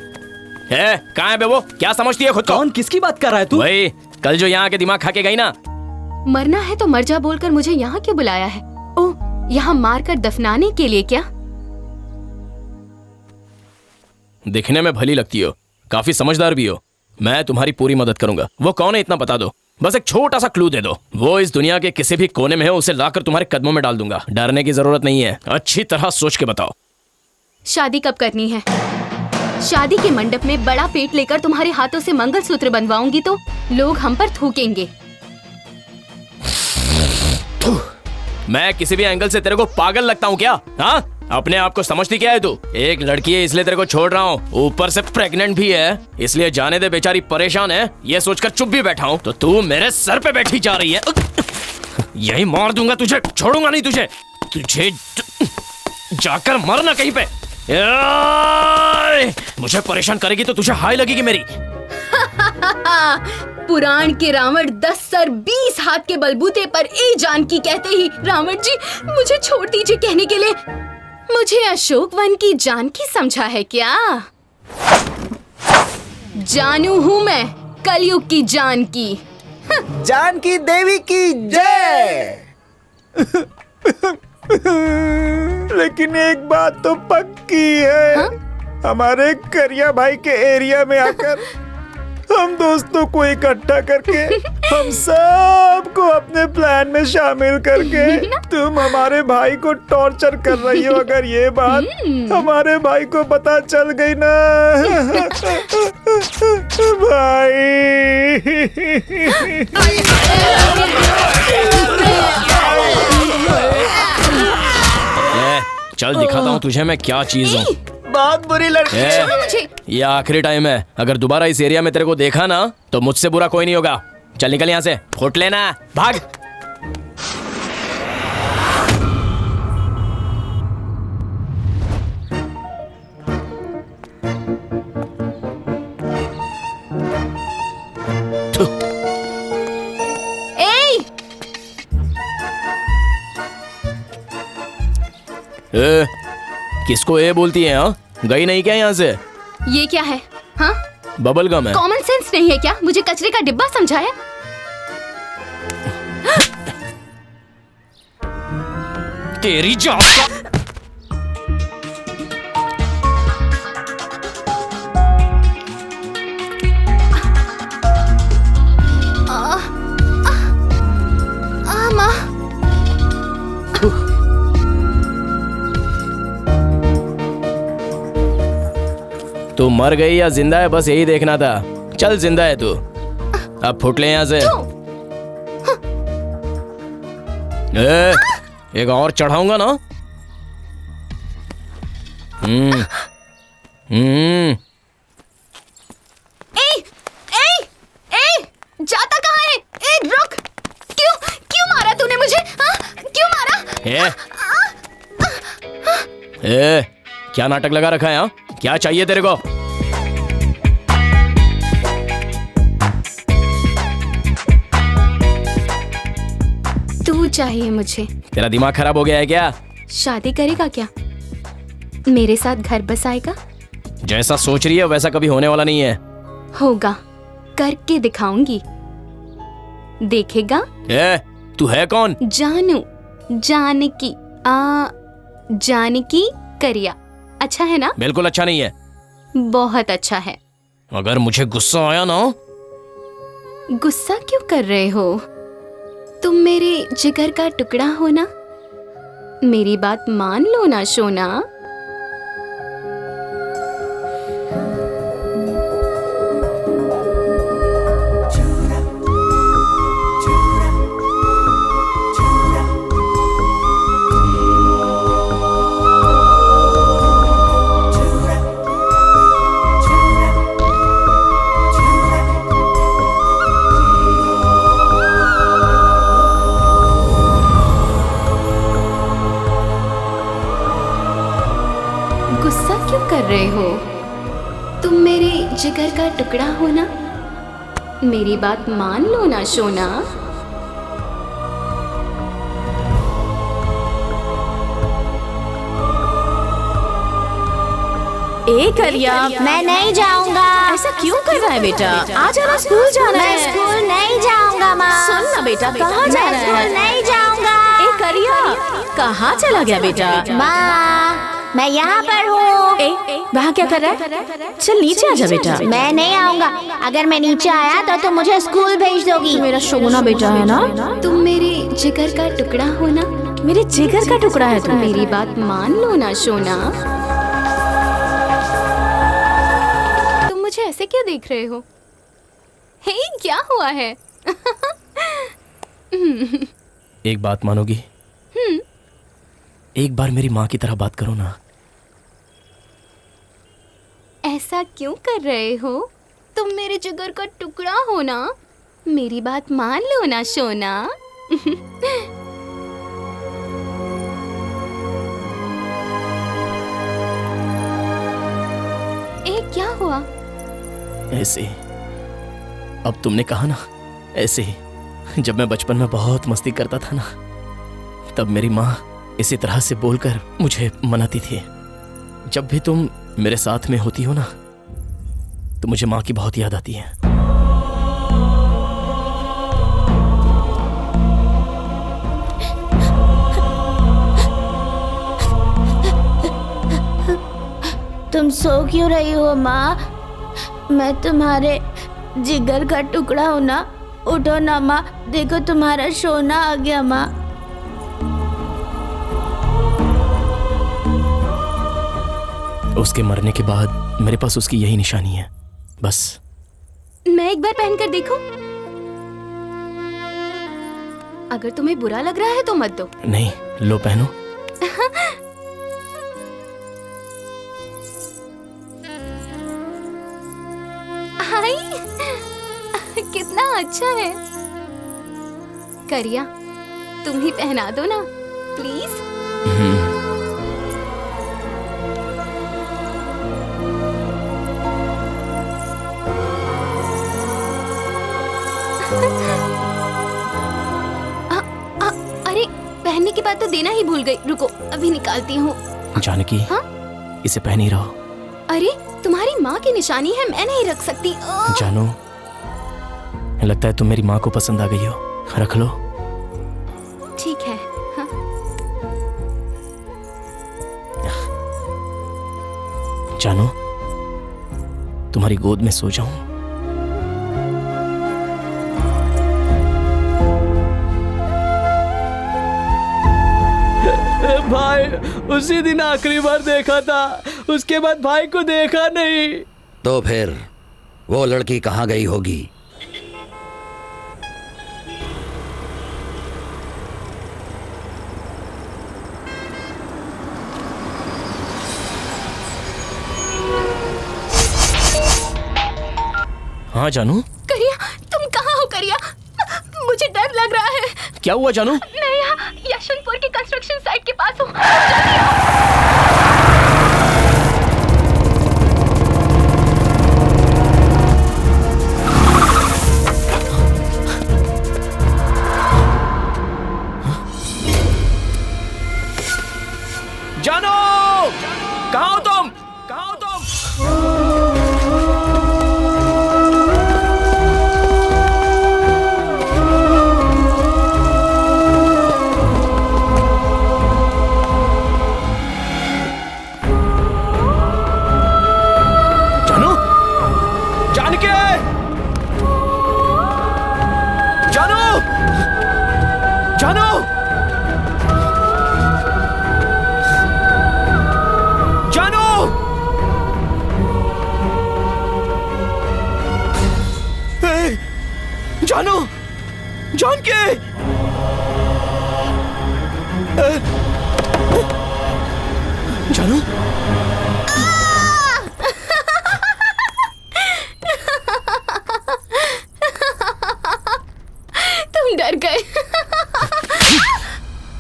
कहाँ है बे वो? क्या समझती है खुद को? कौन, किसकी बात कर रहा है तू? वही कल जो यहाँ के दिमाग खा के गई ना। मरना है तो मर जा बोलकर मुझे यहाँ क्यों बुलाया है? ओह, यहाँ मार कर दफनाने के लिए क्या? दिखने में भली लगती हो, काफी समझदार भी हो। मैं तुम्हारी पूरी मदद करूंगा। वो कौन है इतना बता दो, बस एक छोटा सा क्लू दे दो। वो इस दुनिया के किसी भी कोने में है, उसे लाकर तुम्हारे कदमों में डाल दूंगा। डरने की जरूरत नहीं है, अच्छी तरह सोच के बताओ। शादी कब करनी है? शादी के मंडप में बड़ा पेट लेकर तुम्हारे हाथों से मंगलसूत्र बनवाऊंगी तो लोग हम पर थूकेंगे। मैं किसी भी एंगल से तेरे को पागल लगता हूँ क्या? हाँ, अपने आप को समझती क्या है तू? एक लड़की है इसलिए तेरे को छोड़ रहा हूँ, ऊपर से प्रेग्नेंट भी है, इसलिए जाने दे, बेचारी परेशान है, ये सोचकर चुप भी बैठा हूँ, तो तू मेरे सर पे बैठी जा रही है। यही मार दूंगा तुझे, छोड़ूंगा नहीं तुझे। तुझे जाकर मरना कहीं पे। मुझे परेशान करेगी तो तुझे हाय लगेगी मेरी। पुराण के रावण 10 सर 20 हाथ के बलबूते पर ए जानकी कहते ही रावण जी मुझे छोड़ दीजिए कहने के लिए मुझे अशोक वन की जानकी समझा है क्या? जानू हूँ मैं, कलयुग की जानकी। जानकी देवी की जय। लेकिन एक बात तो पक्की है, हाँ? हमारे करिया भाई के एरिया में आकर हम दोस्तों को इकट्ठा करके हम सबको अपने प्लान में शामिल करके तुम हमारे भाई को टॉर्चर कर रही हो। अगर ये बात हमारे भाई को पता चल गई ना भाई। चल दिखाता हूँ तुझे मैं क्या चीज हूँ। बहुत बुरी लड़की है। ये आखिरी टाइम है, अगर दोबारा इस एरिया में तेरे को देखा ना तो मुझसे बुरा कोई नहीं होगा। चल निकल यहाँ से, फुट लेना, भाग। ए, किसको ए बोलती है? हाँ, गई नहीं क्या यहाँ से? ये क्या है? हाँ, बबल गम है। कॉमन सेंस नहीं है क्या? मुझे कचरे का डिब्बा समझा है? तेरी जान का। माँ। तू मर गई या जिंदा है, बस यही देखना था। चल जिंदा है तू, अब फुट ले यहाँ से। एक और चढ़ाऊंगा ना। जाता कहाँ है? रुक। क्यों मारा तूने मुझे? क्यों मारा? क्या नाटक लगा रखा है? हाँ, क्या चाहिए तेरे को? तू चाहिए मुझे। तेरा दिमाग खराब हो गया है क्या? शादी करेगा क्या? मेरे साथ घर बसाएगा? जैसा सोच रही है वैसा कभी होने वाला नहीं है। होगा, करके दिखाऊंगी, देखेगा। तू है कौन? जानू, जानकी। जानकी करिया। अच्छा है ना? बिल्कुल अच्छा नहीं है। बहुत अच्छा है। अगर मुझे गुस्सा आया ना। गुस्सा क्यों कर रहे हो? तुम मेरे जिगर का टुकड़ा हो ना, मेरी बात मान लो ना सोना। टुकड़ा हो ना, मेरी बात मान लो ना सोना। ए करिया, मैं नहीं जाऊंगा। ऐसा क्यों कर रहा है बेटा? आ जाना, स्कूल जाना मैं है। स्कूल नहीं जाऊंगा माँ। सुन ना बेटा, कहाँ जा मैं रहा स्कूल है? नहीं जाऊंगा। ए करिया, कहाँ चला गया बेटा? माँ, मैं यहाँ पर हूँ। वहाँ क्या कर रहा है? चल नीचे आ जा बेटा। मैं नहीं आऊंगा। अगर मैं नीचे आया तो तुम मुझे स्कूल भेज दोगी। मेरा सोना बेटा है ना? तुम मेरे जिगर का टुकड़ा हो ना, मेरे जिगर का टुकड़ा है तू। मेरी बात मान लो ना सोना। तुम मुझे ऐसे क्यों देख रहे हो? हे, क्या हुआ है? एक बात मानोगी? एक बार मेरी माँ की तरह बात करो ना। ऐसा क्यों कर रहे हो? तुम मेरे जिगर का टुकड़ा हो ना, मेरी बात मान लो ना सोना। क्या हुआ? ऐसे, अब तुमने कहा ना ऐसे ही। जब मैं बचपन में बहुत मस्ती करता था ना, तब मेरी माँ इसी तरह से बोलकर मुझे मनाती थी। जब भी तुम मेरे साथ में होती हो ना, तो मुझे माँ की बहुत याद आती है। तुम सो क्यों रही हो माँ? मैं तुम्हारे जिगर का टुकड़ा हूँ ना। उठो ना माँ, देखो तुम्हारा सोना आ गया माँ। उसके मरने के बाद मेरे पास उसकी यही निशानी है, बस। मैं एक बार पहनकर देखूं? अगर तुम्हें बुरा लग रहा है तो मत दो। नहीं, लो पहनो। हाय, कितना अच्छा है। करिया, तुम ही पहना दो ना प्लीज। अरे, पहनने के बाद तो देना ही भूल गई। रुको, अभी निकालती हूँ। जानकी, हाँ? इसे पहन ही रहो। अरे, तुम्हारी माँ की निशानी है, मैं नहीं रख सकती। जानो, लगता है तुम मेरी माँ को पसंद आ गई हो। रख लो। ठीक है। हाँ? जानो, तुम्हारी गोद में सो जाऊं? भाई, उसी दिन आखिरी बार देखा था, उसके बाद भाई को देखा नहीं। तो फिर वो लड़की कहाँ गई होगी? हाँ जानू। करिया, तुम कहाँ हो करिया? मुझे डर लग रहा है। क्या हुआ जानू? मैं यहाँ यशवंतपुर की कंस्ट्रक्शन साइट के पास हूँ। जानो, कहाँ हो तुम? कहाँ हो तुम? जानो, जानकी, जानो, जानो, जानो, जानो, जानकी, जानो। तुम डर गए।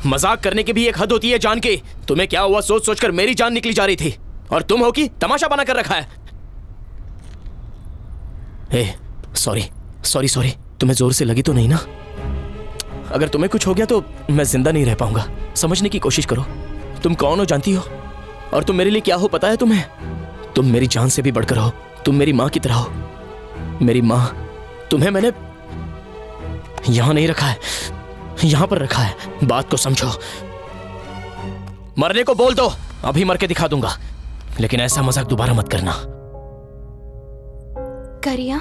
मजाक करने की भी एक हद होती है जानकी। तुम्हें क्या हुआ सोच सोचकर मेरी जान निकली जा रही थी, और तुम हो कि तमाशा बना कर रखा है। सॉरी सॉरी सॉरी, तुम्हें जोर से लगी तो नहीं ना? अगर तुम्हें कुछ हो गया तो मैं जिंदा नहीं रह पाऊंगा। समझने की कोशिश करो, तुम कौन हो जानती हो, और तुम मेरे लिए क्या हो पता है तुम्हें? तुम मेरी जान से भी बढ़कर हो, तुम मेरी माँ की तरह हो। मेरी माँ, तुम्हें मैंने यहां नहीं रखा है, यहां पर रखा है। बात को समझो। मरने को बोल दो, अभी मर के दिखा दूंगा, लेकिन ऐसा मजाक दोबारा मत करना। करिया,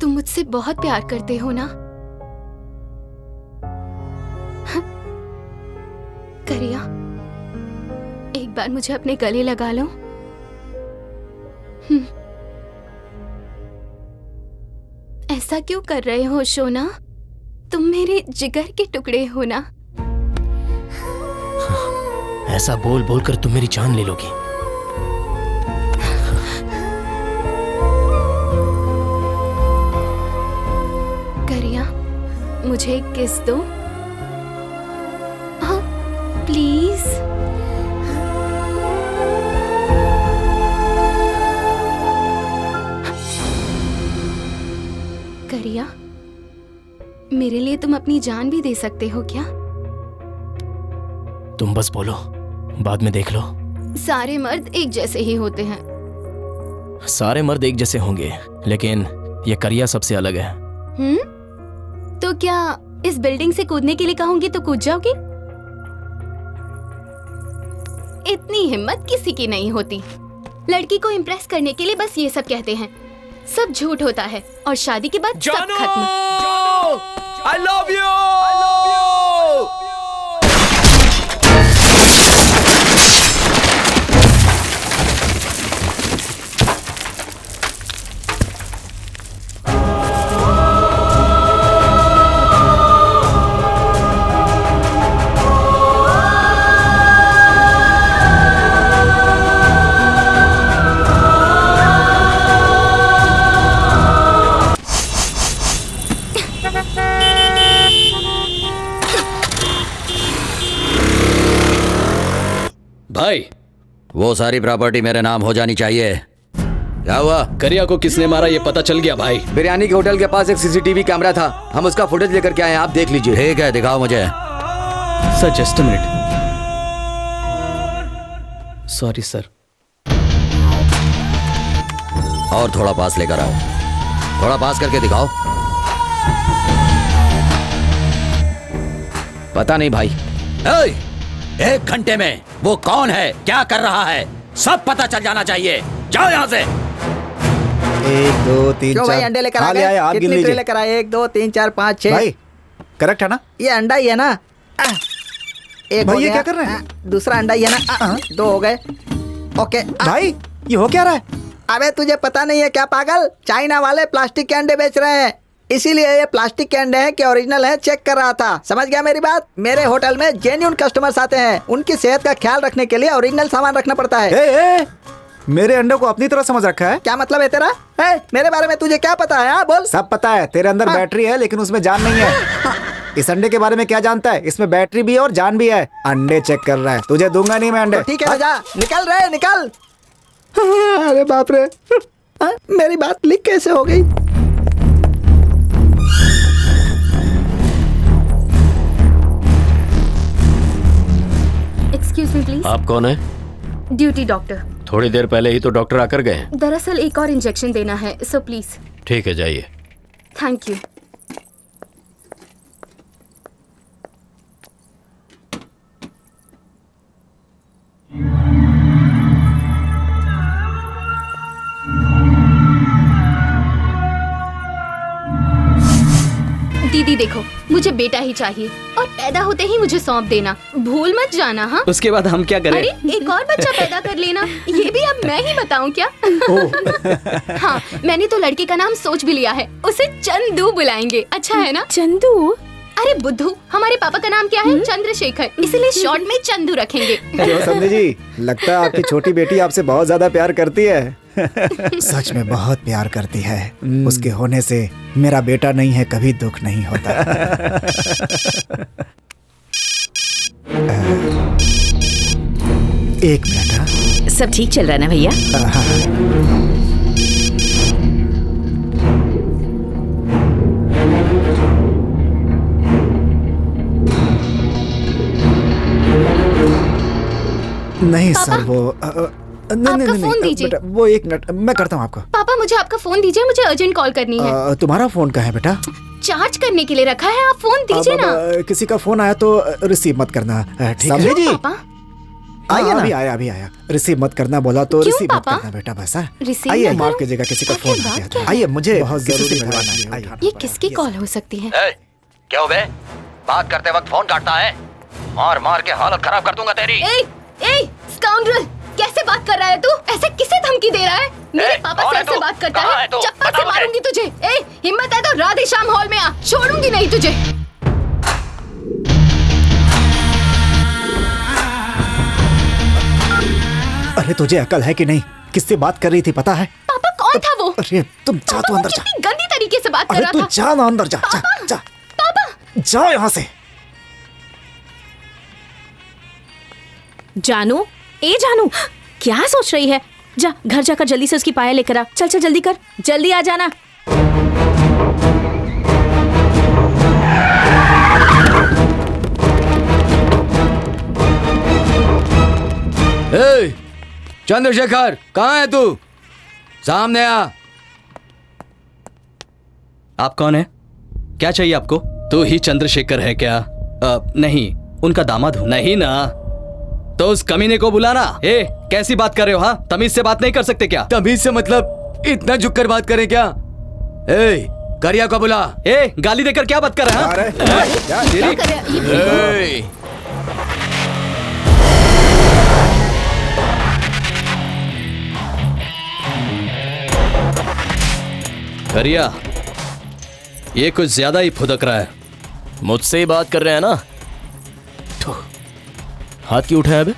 तुम मुझसे बहुत प्यार करते हो ना? करिया, एक बार मुझे अपने गले लगा लो। ऐसा क्यों कर रहे हो शोना? तुम मेरे जिगर के टुकड़े हो ना? ऐसा बोल बोल कर तुम मेरी जान ले लोगी। करिया, मुझे एक किस दो। हाँ, प्लीज। करिया, मेरे लिए तुम अपनी जान भी दे सकते हो क्या? तुम बस बोलो, बाद में देख लो। सारे मर्द एक जैसे ही होते हैं। सारे मर्द एक जैसे होंगे, लेकिन ये करिया सबसे अलग है। तो क्या इस बिल्डिंग से कूदने के लिए कहूंगी तो कूद जाओगी? इतनी हिम्मत किसी की नहीं होती। लड़की को इम्प्रेस करने के लिए बस ये सब कहते हैं। सब झूठ होता है और शादी के बाद सब खत्म। I love you! I love you! भाई, वो सारी प्रॉपर्टी मेरे नाम हो जानी चाहिए। क्या हुआ? करिया को किसने मारा ये पता चल गया भाई। बिरयानी के होटल के पास एक सीसीटीवी कैमरा था, हम उसका फुटेज लेकर के आए हैं, आप देख लीजिए। ठीक है, दिखाओ मुझे। Sir just a minute. Sorry sir. और थोड़ा पास लेकर आओ, थोड़ा पास करके दिखाओ। पता नहीं भाई। एक घंटे में वो कौन है, क्या कर रहा है, सब पता चल जाना चाहिए। जाओ यहाँ से। 1 2 3 4 भाई अंडे लेकर आ गए? आप गिन कितनी लीजिए। ट्रे लेकर आए? 1 2 3 4 5 6। भाई करेक्ट है ना? ये अंडा ही है ना? एक भाई हो ये गया। क्या कर रहे हैं? दूसरा अंडा ही है ना? 2 हो गए। ओके। भाई ये हो क्या रहा है? अबे तुझे पता नहीं है क्या पागल? चाइना वाले प्लास्टिक के अंडे बेच रहे हैं, इसीलिए ये प्लास्टिक के अंडे हैं कि ओरिजिनल है चेक कर रहा था। समझ गया मेरी बात? मेरे होटल में जेन्युइन कस्टमर्स आते हैं, उनकी सेहत का ख्याल रखने के लिए ओरिजिनल सामान रखना पड़ता है। ए, मेरे अंडे को अपनी तरह समझ रखा है। क्या मतलब है तेरा? मेरे बारे में तुझे क्या पता है? बोल। सब पता है, तेरे अंदर बैटरी है लेकिन उसमें जान नहीं है। इस अंडे के बारे में क्या जानता है? इसमें बैटरी भी है और जान भी है। अंडे चेक कर रहा है, तुझे दूंगा नहीं मैं अंडे। ठीक है जा, निकल रहे निकल। अरे बाप रे, मेरी बात लीक कैसे हो गई? Excuse me please. आप कौन है? Duty doctor. थोड़ी देर पहले ही तो डॉक्टर आकर गए हैं। दरअसल एक और इंजेक्शन देना है, सो प्लीज। ठीक है, जाइए। Thank you. दीदी देखो, मुझे बेटा ही चाहिए और पैदा होते ही मुझे सौंप देना, भूल मत जाना। हाँ, उसके बाद हम क्या करें? अरे एक और बच्चा पैदा कर लेना, ये भी अब मैं ही बताऊं क्या? हाँ, मैंने तो लड़के का नाम सोच भी लिया है, उसे चंदू बुलाएंगे। अच्छा है ना? चंदू? अरे बुद्धू, हमारे पापा का नाम क्या है? चंद्रशेखर, इसलिए शॉर्ट में चंदू रखेंगे। क्यों संधि जी, लगता है आपकी छोटी बेटी आपसे बहुत ज्यादा प्यार करती है। सच में बहुत प्यार करती है। उसके होने से मेरा बेटा नहीं है, कभी दुख नहीं होता। एक मिनट। सब ठीक चल रहा है ना भैया? नहीं पापा? सर वो आपका फोन दीजिए। बेटा वो एक मिनट मैं करता हूँ आपको। पापा मुझे आपका फोन दीजिए, मुझे अर्जेंट कॉल करनी है। तुम्हारा फोन कहाँ है बेटा? चार्ज करने के लिए रखा है, आप फोन दीजिए ना। किसी का फोन आया तो रिसीव मत करना, ठीक है जी? पापा आइए ना, अभी आया। रिसीव मत करना बोला तो क्यों रिसीव मत पापा? करना बेटा, बस। रिसीव आइए, ना माफ करूं? कीजिएगा, किसी का आखिर फोन आ बात गया क्या था। है? आइए, मुझे बहुत जरूरी मिलवाना है। ये किसकी कॉल हो सकती है? क्या हो बे? बात करते वक्त फोन काटता है? मार मार के हालत खराब कर दूंगा तेरी। स्काउंड्रल, कैसे बात कर रहा है तू? ऐसे किसे धमकी दे रहा है? मेरे पापा से ऐसे बात करता है? चप्पल से मारूंगी तुझे। हिम्मत है तो राधे श्याम हॉल में आ, छोड़ूंगी नहीं तुझे। अरे तुझे अकल है कि नहीं? किससे बात कर रही थी पता है? पापा कौन था वो? अरे तुम जा तो अंदर जा। कितनी गंदी तरीके से बात कर अरे रहा तू था। जा ना अंदर, जा जा जा। पापा जाओ यहाँ से। जानू, ए जानू, क्या सोच रही है? जा घर जाकर जल्दी से उसकी पायल लेकर आ। चल चल जल्दी कर, जल्दी आ जाना। चंद्रशेखर, कहाँ है तू? सामने आ। आप कौन है? क्या चाहिए आपको? तू ही चंद्रशेखर है क्या? नहीं, उनका दामाद हूँ। नहीं ना, तो उस कमीने को बुलाना। कैसी बात कर रहे हो? हाँ, तमीज से बात नहीं कर सकते क्या? तमीज से मतलब इतना झुककर बात करें क्या? करिया को बुला। गाली देकर क्या बात कर रहा है? क्या कर रहा है? करिया, ये कुछ ज्यादा ही फुदक रहा है। मुझसे ही बात कर रहे हैं ना? हाथ क्यों उठाया बे?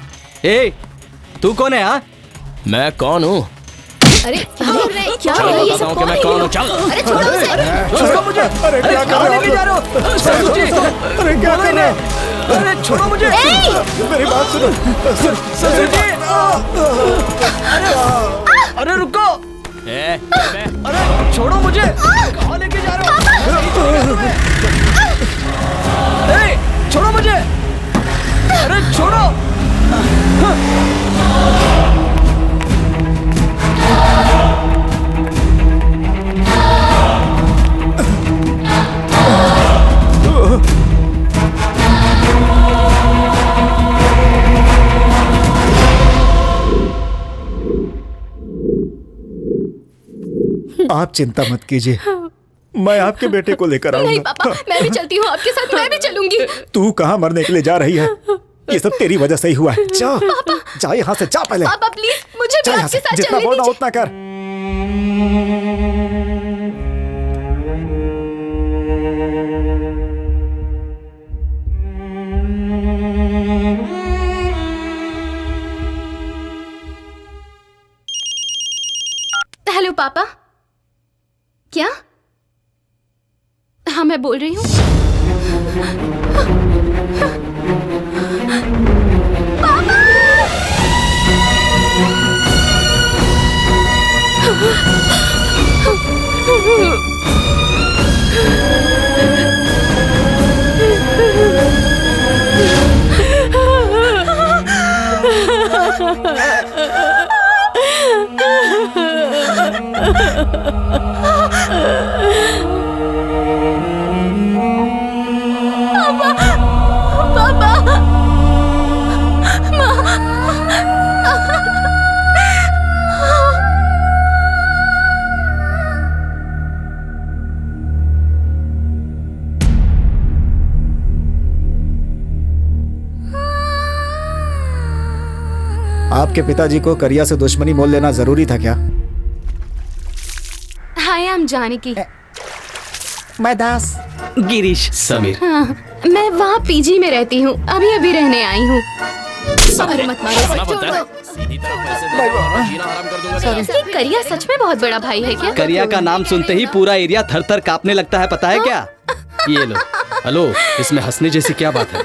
तू कौन है? हाँ, मैं कौन हूँ? अरे क्या चल हो रहा है? ये बताता सब कि कौन मैं है? कौन हूँ, चल। अरे छोड़ो उसे। छोड़ो मुझे। अरे क्या कर रहे हो? अरे क्या कर रहे हो? अरे छोड़ो मुझे। मेरी बात सुनो। ससुर जी, अरे रुको। अरे छोड़ो मुझे। कहाँ लेके जा रहे हो? छोड़ो मुझे। अरे छोड़ो। आप चिंता मत कीजिए, मैं आपके बेटे को लेकर आऊंगा। नहीं पापा, मैं भी चलती हूँ आपके साथ, मैं भी चलूंगी। तू कहाँ मरने के लिए जा रही है? ये सब तेरी वजह से ही हुआ है। जा जा यहाँ से, जा पहले। पापा प्लीज मुझे भी जा यहाँ आपके से, साथ जितना चलने बोलना दीजिए। उतना कर। हेलो पापा। क्या? हाँ मैं बोल रही हूँ। आपके पिताजी को करिया से दुश्मनी मोल लेना जरूरी था क्या? हाय, आई एम जानकी। मैं दास। गिरीश। समीर। हाँ, मैं वहाँ पीजी में रहती हूँ, अभी अभी रहने आई हूँ। अरे मत मारो, छोड़ दो। ये करिया सच में बहुत बड़ा भाई है क्या? करिया का नाम सुनते ही पूरा एरिया थर थर कांपने लगता है, पता है क्या? ये लो। हेलो, इसमें हंसने जैसी क्या बात है?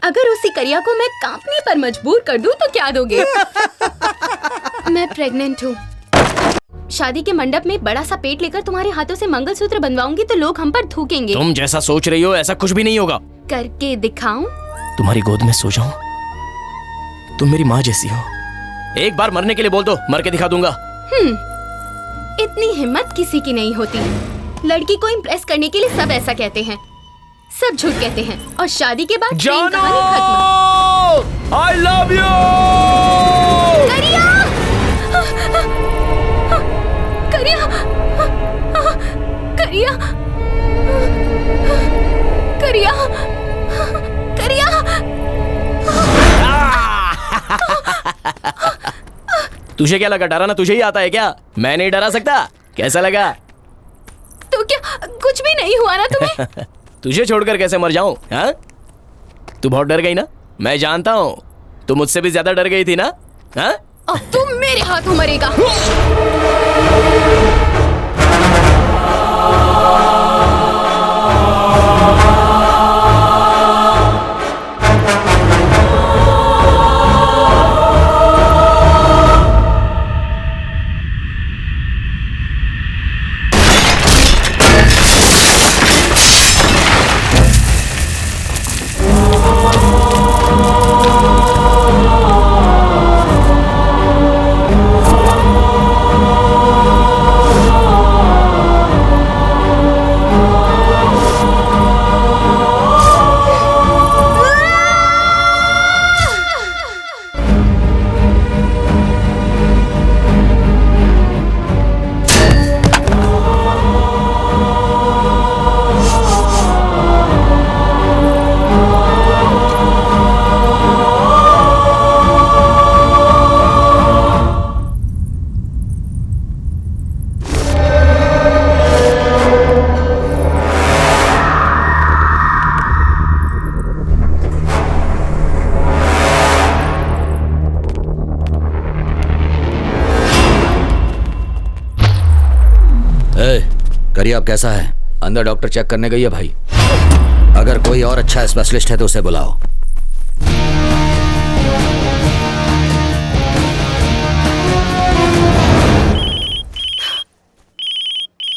अगर उसी करिया को मैं कांपने पर मजबूर कर दूं तो क्या दोगे? मैं प्रेग्नेंट हूँ। शादी के मंडप में बड़ा सा पेट लेकर तुम्हारे हाथों से मंगलसूत्र बनवाऊंगी तो लोग हम पर थूकेंगे। तुम जैसा सोच रही हो ऐसा कुछ भी नहीं होगा। करके दिखाऊं? तुम्हारी गोद में सो जाऊं तुम मेरी माँ जैसी हो। एक बार मरने के लिए बोल दो, मर के दिखा दूंगा। इतनी हिम्मत किसी की नहीं होती। लड़की को इम्प्रेस करने के लिए सब ऐसा कहते हैं, सब झूठ कहते हैं, और शादी के बाद प्रेम कहानी खत्म। I love you! करिया! करिया! करिया! करिया! करिया! तुझे क्या लगा, डराना तुझे ही आता है क्या? मैं नहीं डरा सकता। कैसा लगा? तो क्या कुछ भी नहीं हुआ ना तुम्हें? तुझे छोड़कर कैसे मर जाऊं? हाँ? तू बहुत डर गई ना, मैं जानता हूं। तू मुझसे भी ज्यादा डर गई थी ना? हाँ? अब तुम मेरे हाथों मरेगा। करिए अब कैसा है? अंदर डॉक्टर चेक करने गई है भाई। अगर कोई और अच्छा स्पेशलिस्ट है तो उसे बुलाओ।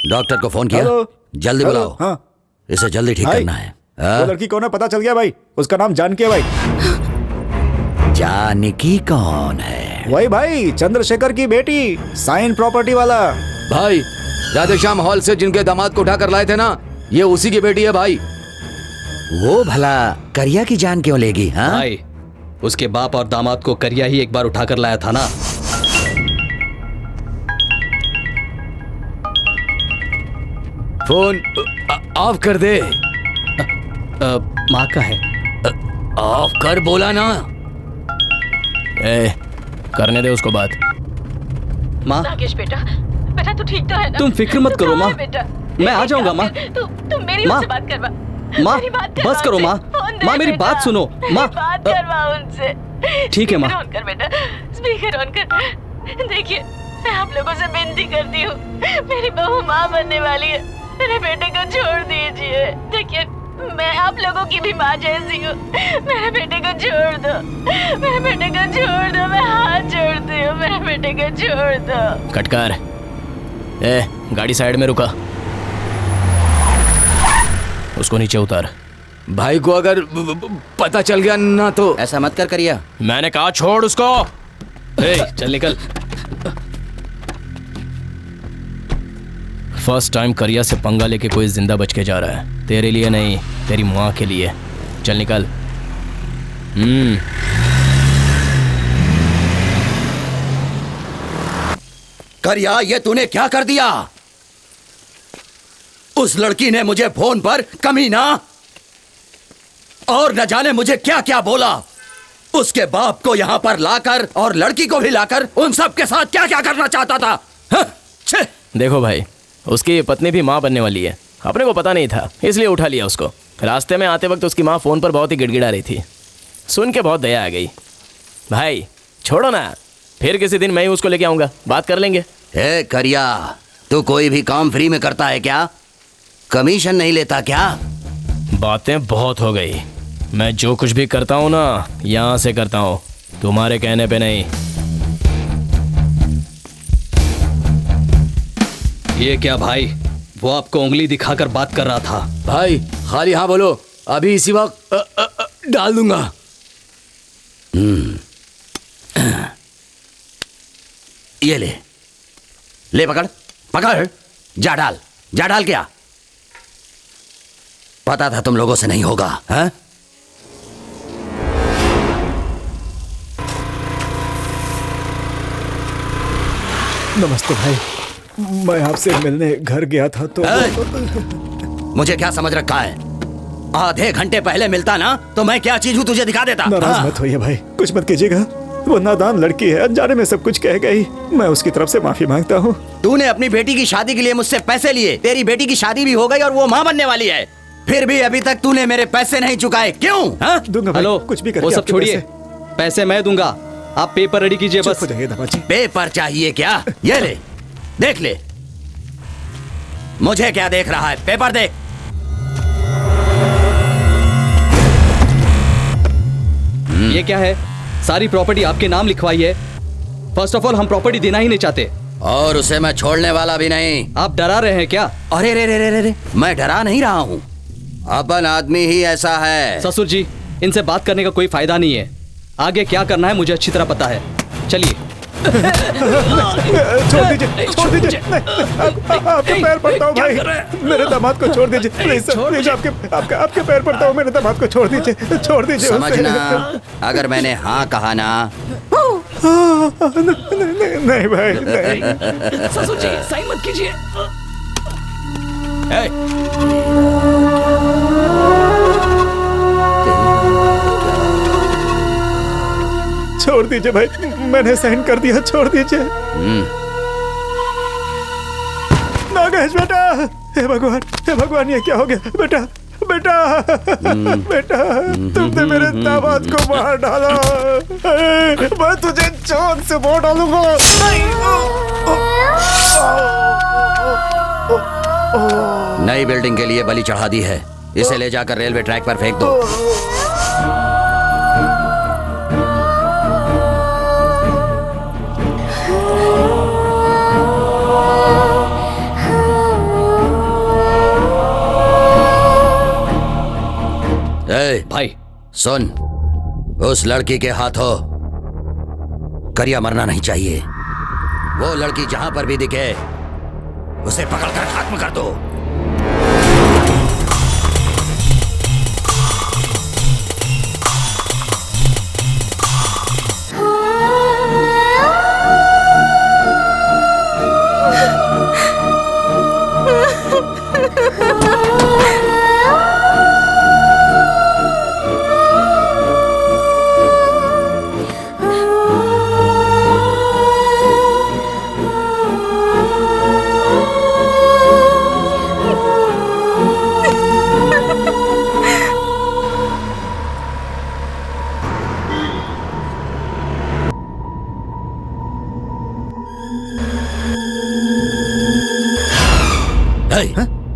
डॉक्टर को फोन किया? जल्दी बुलाओ। हाँ। इसे जल्दी ठीक करना है। वो लड़की कौन है पता चल गया भाई? उसका नाम जानकी है भाई। जानकी कौन है? वही भाई, चंद्रशेखर की बेटी, साइन प्रॉपर्टी वाला भाई। राधेश्याम हॉल से जिनके दामाद को उठा कर लाए थे ना, ये उसी की बेटी है भाई। वो भला करिया की जान क्यों लेगी? हाँ भाई, उसके बाप और दामाद को करिया ही एक बार उठा कर लाया था ना। फोन ऑफ कर दे। माँ का है। ऑफ कर बोला ना। करने दे उसको बात। माँ, राकेश बेटा, बेटा तू ठीक तो है ना? तुम फिक्र मत करो माँ, मैं आ जाऊंगा माँ। तुम मेरी उनसे बात करवा। माँ बस करो माँ, माँ मेरी बात सुनो माँ। बात करवा उनसे। ठीक है माँ। ऑन कर बेटा, स्पीकर ऑन कर। देखिए, मैं आप लोगों से विनती करती हूँ, मेरी बहू माँ बनने वाली है, मेरे बेटे को छोड़ दीजिए। देखिए, मैं आप लोगों की भी माँ जैसी हूँ, मेरे बेटे को छोड़ दो, मेरे बेटे को छोड़ दो, मैं हाथ जोड़ती हूँ, मेरे बेटे को छोड़ दो। कटकार, गाड़ी साइड में रुका, उसको नीचे उतार। भाई को अगर पता चल गया ना तो। ऐसा मत कर करिया। मैंने कहा छोड़ उसको। चल निकल। फर्स्ट टाइम करिया से पंगा लेके कोई जिंदा बच के जा रहा है। तेरे लिए नहीं, तेरी माँ के लिए। चल निकल। करिया, ये तूने क्या कर दिया? उस लड़की ने मुझे फोन पर कमीना और न जाने मुझे क्या क्या बोला। उसके बाप को यहाँ पर लाकर और लड़की को भी लाकर उन सब के साथ क्या क्या करना चाहता था। हाँ? देखो भाई, उसकी पत्नी भी माँ बनने वाली है, अपने को पता नहीं था इसलिए उठा लिया उसको। रास्ते में आते वक्त उसकी माँ फोन पर बहुत ही गिड़गिड़ा रही थी, सुन के बहुत दया आ गई। भाई छोड़ो ना, फिर किसी दिन मैं ही उसको लेके आऊंगा, बात कर लेंगे। ए करिया, तू कोई भी काम फ्री में करता है क्या? कमीशन नहीं लेता क्या? बातें बहुत हो गई, मैं जो कुछ भी करता हूँ ना यहाँ से करता हूँ, तुम्हारे कहने पे नहीं। ये क्या भाई, वो आपको उंगली दिखाकर बात कर रहा था। भाई खाली हाँ बोलो, अभी इसी वक्त डाल दूंगा। ये ले, ले पकड़ पकड़, जा डाल क्या? पता था तुम लोगों से नहीं होगा, हैं? नमस्ते भाई, मैं आपसे मिलने घर गया था तो मुझे क्या समझ रखा है? आधे घंटे पहले मिलता ना तो मैं क्या चीज हूँ तुझे दिखा देता। नाराज मत होइए भाई, कुछ मत कीजिएगा। वो नादान लड़की है, अनजाने में सब कुछ कह गई। मैं उसकी तरफ से माफी मांगता हूँ। तूने अपनी बेटी की शादी के लिए मुझसे पैसे लिए, तेरी बेटी की शादी भी हो गई और वो माँ बनने वाली है, फिर भी अभी तक तूने मेरे पैसे नहीं चुकाए, क्यों? दूंगा भाई, हेलो, कुछ भी करके वो सब आपके छोड़िए, पैसे मैं दूंगा, आप पेपर रेडी कीजिए बस। हो जाइए दामाद जी। पेपर चाहिए क्या? ये ले, देख ले। मुझे क्या देख रहा है? पेपर देख। ये क्या है? सारी प्रॉपर्टी आपके नाम लिखवाई है। फर्स्ट ऑफ ऑल हम प्रॉपर्टी देना ही नहीं चाहते, और उसे मैं छोड़ने वाला भी नहीं। आप डरा रहे हैं क्या? अरे रे रे रे रे रे, मैं डरा नहीं रहा हूँ, अपन आदमी ही ऐसा है। ससुर जी, इनसे बात करने का कोई फायदा नहीं है। आगे क्या करना है मुझे अच्छी तरह पता है, चलिए। छोड़ दीजिए, आपके पैर पड़ता हूँ भाई, मेरे दामाद को छोड़ दीजिए प्लीज, प्लीज आपके पैर पड़ता हूँ, मेरे दामाद को छोड़ दीजिए। समझना, अगर मैंने हाँ कहा ना। नहीं भाई, नहीं। ससुर जी, साइन मत कीजिए। छोड़ दीजिए भाई, मैंने साइन कर दिया, छोड़ दीजिए। नागेश बेटा, हे भगवान ये क्या हो गया? बेटा तुमने मेरे दामाद को मार डाला, मैं तुझे जान से मार डालूंगा। नई बिल्डिंग के लिए बलि चढ़ा दी है, इसे ले जाकर रेलवे ट्रैक पर फेंक दो। भाई सुन, उस लड़की के हाथों करिया मरना नहीं चाहिए। वो लड़की जहां पर भी दिखे उसे पकड़कर खत्म कर दो।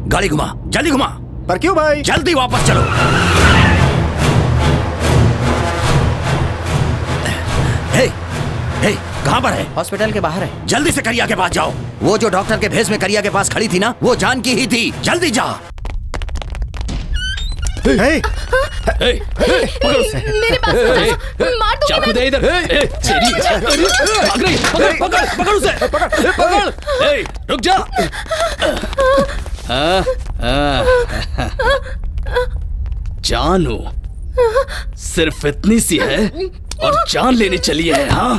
गाड़ी घुमा, जल्दी घुमा। पर क्यों भाई? जल्दी वापस चलो। हे, कहां पर है? हॉस्पिटल के बाहर है। जल्दी से करिया के पास जाओ। वो जो डॉक्टर के भेस में करिया के पास खड़ी थी ना, वो जान की ही थी। जल्दी जा। मेरे पास मार दूंगी। चाकू दे इधर। भाग रही है। पकड़ उसे। पकड़। रुक जा। जानू सिर्फ इतनी सी है और जान लेने चली है। हाँ,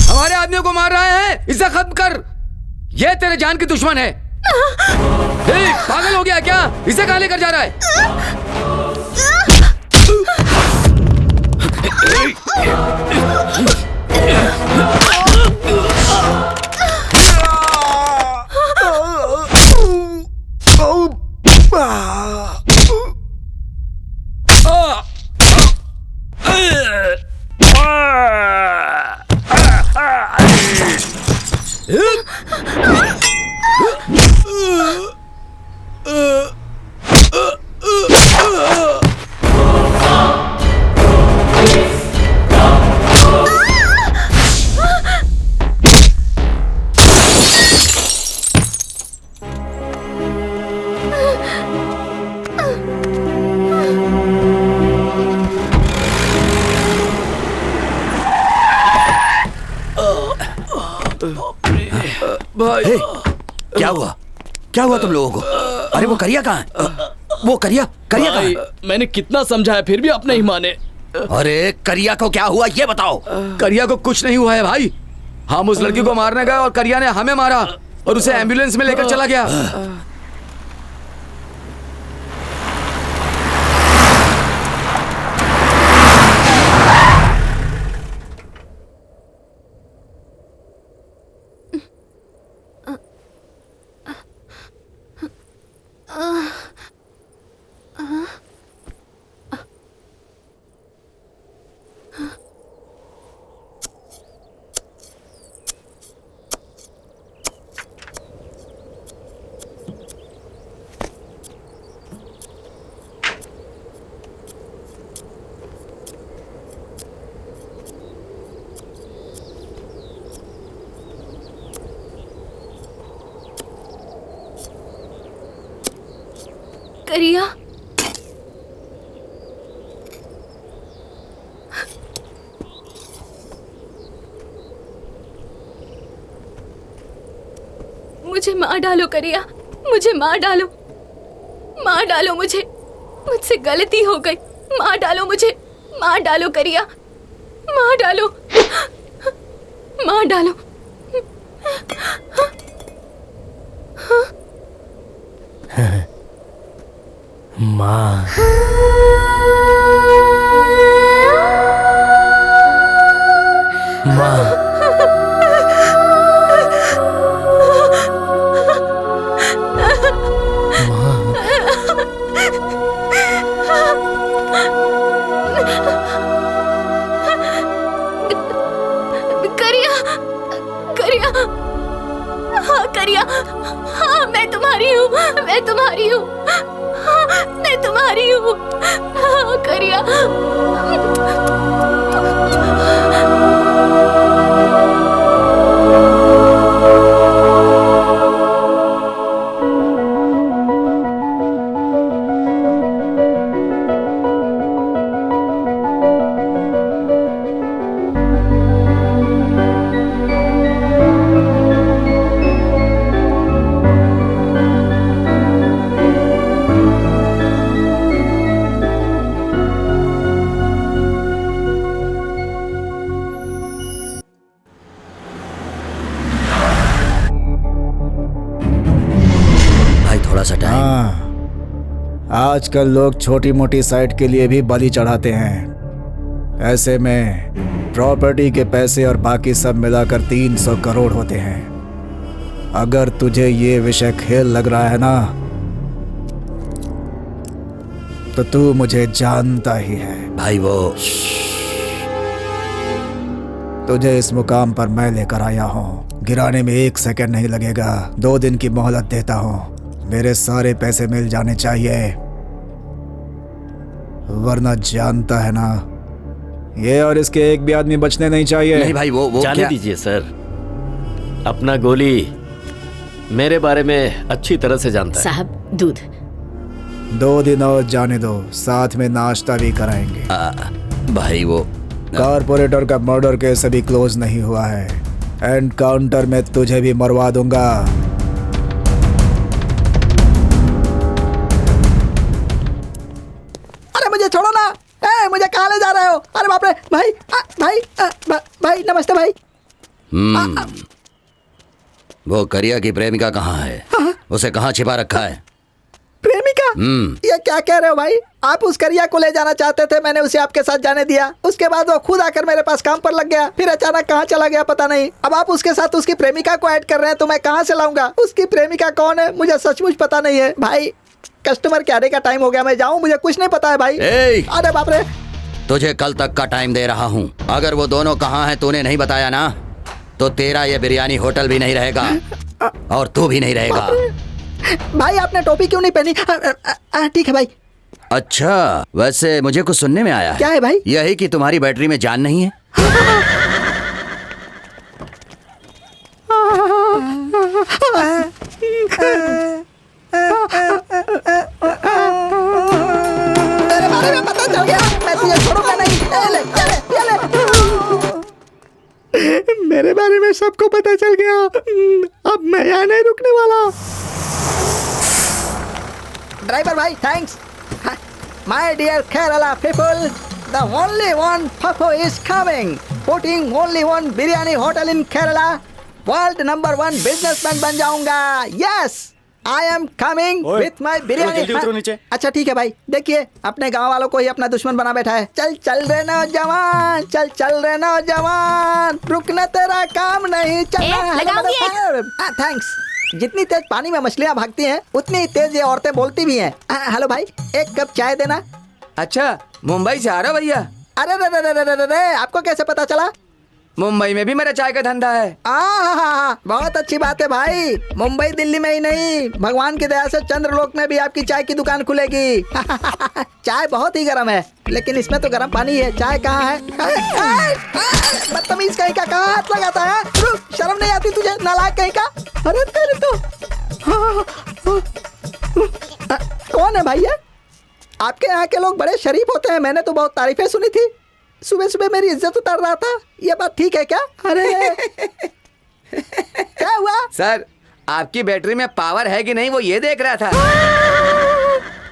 हमारे आदमियों को मार रहा है, इसे खत्म कर। ये तेरे जान की दुश्मन है। पागल हो गया क्या? इसे कहां लेकर जा रहा है? भाई हे, क्या हुआ? क्या हुआ तुम लोगों को? अरे वो करिया कहाँ है? वो करिया कहाँ भाई, है? मैंने कितना समझाया फिर भी आप नहीं माने। अरे करिया को क्या हुआ ये बताओ। करिया को कुछ नहीं हुआ है भाई। हम उस लड़की को मारने गए और करिया ने हमें मारा और उसे एम्बुलेंस में लेकर चला गया। करिया, मुझे मार डालो करिया, मुझे मार डालो, मार डालो मुझे, मुझसे गलती हो गई, मार डालो मुझे, मार डालो करिया, मार डालो, मार डालो। माँ, माँ, करिया, करिया, हाँ करिया, हाँ मैं तुम्हारी हूँ, मैं तुम्हारी हूँ, हाँ मैं तुम्हारी हूँ, हाँ करिया। आजकल लोग छोटी मोटी साइट के लिए भी बलि चढ़ाते हैं। ऐसे में प्रॉपर्टी के पैसे और बाकी सब मिलाकर 300 करोड़ होते हैं। अगर तुझे ये विषय खेल लग रहा है ना, तो तू मुझे जानता ही है। भाई वो तुझे इस मुकाम पर मैं लेकर आया हूँ। गिराने में 1 सेकंड नहीं लगेगा। 2 दिन की मोहलत देता हूँ। मेरे सारे पैसे मिल जाने चाहिए, वरना जानता है ना, ये और इसके एक भी आदमी बचने नहीं चाहिए। नहीं भाई वो जाने क्या? दीजिए सर, अपना गोली मेरे बारे में अच्छी तरह से जानता है। साहब दूध। 2 दिन और जाने दो, साथ में नाश्ता भी कराएंगे। भाई वो कारपोरेटर का मर्डर केस अभी क्लोज नहीं हुआ है। एनकाउंटर में तुझे भी मरवा दूंगा। अरे मुझे छोड़ो ना, मुझे कहाँ ले जा रहे हो? अरे बाप रे भाई, भाई नमस्ते भाई। वो करिया की प्रेमिका कहाँ है? उसे कहाँ छिपा रखा है? प्रेमिका? ये क्या कह रहे हो भाई? आप उस करिया को ले जाना चाहते थे, मैंने उसे आपके साथ जाने दिया। उसके बाद वो खुद आकर मेरे पास काम पर लग गया, फिर अचानक कहाँ चला गया पता नहीं। अब आप उसके साथ उसकी प्रेमिका को ऐड कर रहे हैं, तो मैं कहाँ से लाऊंगा? उसकी प्रेमिका कौन है मुझे सचमुच पता नहीं है भाई। कस्टमर के आने का टाइम हो गया, मैं जाऊँ? मुझे कुछ नहीं पता है भाई। अरे बाप रे, तुझे कल तक का टाइम दे रहा हूँ। अगर वो दोनों कहाँ हैं तूने नहीं बताया ना, तो तेरा ये बिरयानी होटल भी नहीं रहेगा और तू भी नहीं रहेगा। भाई आपने टोपी क्यों नहीं पहनी? ठीक है भाई। अच्छा, वैसे मुझे कुछ सुनने में आया है। क्या है भाई? यही कि तुम्हारी बैटरी में जान नहीं है। तेरे बारे में पता चल गया, मैं तुझे छोड़ूंगा नहीं। ये ले, ये ले, ये ले। मेरे बारे में सबको पता चल गया। अब मैं यहाँ नहीं रुकने वाला। ड्राइवर भाई thanks. My dear Kerala people, the only one Pappu is coming, putting only one biryani hotel in Kerala. World number 1 businessman बन जाऊंगा। Yes, I am coming with my biryani. अच्छा ठीक है भाई, देखिए अपने गांव वालों को ही अपना दुश्मन बना बैठा है। चल चल रे नौजवान, चल चल रे नौजवान, रुकना तेरा काम नहीं चलना। थैंक्स। जितनी तेज पानी में मछलियाँ भागती हैं उतनी ही तेज ये औरतें बोलती भी हैं। हेलो भाई, एक कप चाय देना। अच्छा, मुंबई से आ रहा भैया? अरे रे रे रे रे रे, आपको कैसे पता चला? मुंबई में भी मेरा चाय का धंधा है। बहुत अच्छी बात है भाई। मुंबई दिल्ली में ही नहीं, भगवान की दया से चंद्रलोक में भी आपकी चाय की दुकान खुलेगी। चाय बहुत ही गर्म है, लेकिन इसमें तो गर्म पानी है। चाय कहाँ है? बदतमीज कहीं का, कहाँ हाथ लगाता है? शर्म नहीं आती तुझे, नालायक कहीं का? अरे तेरे तो कौन है भाई ये? आपके यहाँ के लोग बड़े शरीफ होते हैं, मैंने तो बहुत तारीफें सुनी थी। सुबह सुबह मेरी इज्जत उतार रहा था, ये बात ठीक है क्या? अरे क्या हुआ? सर, आपकी बैटरी में पावर है कि नहीं वो ये देख रहा था।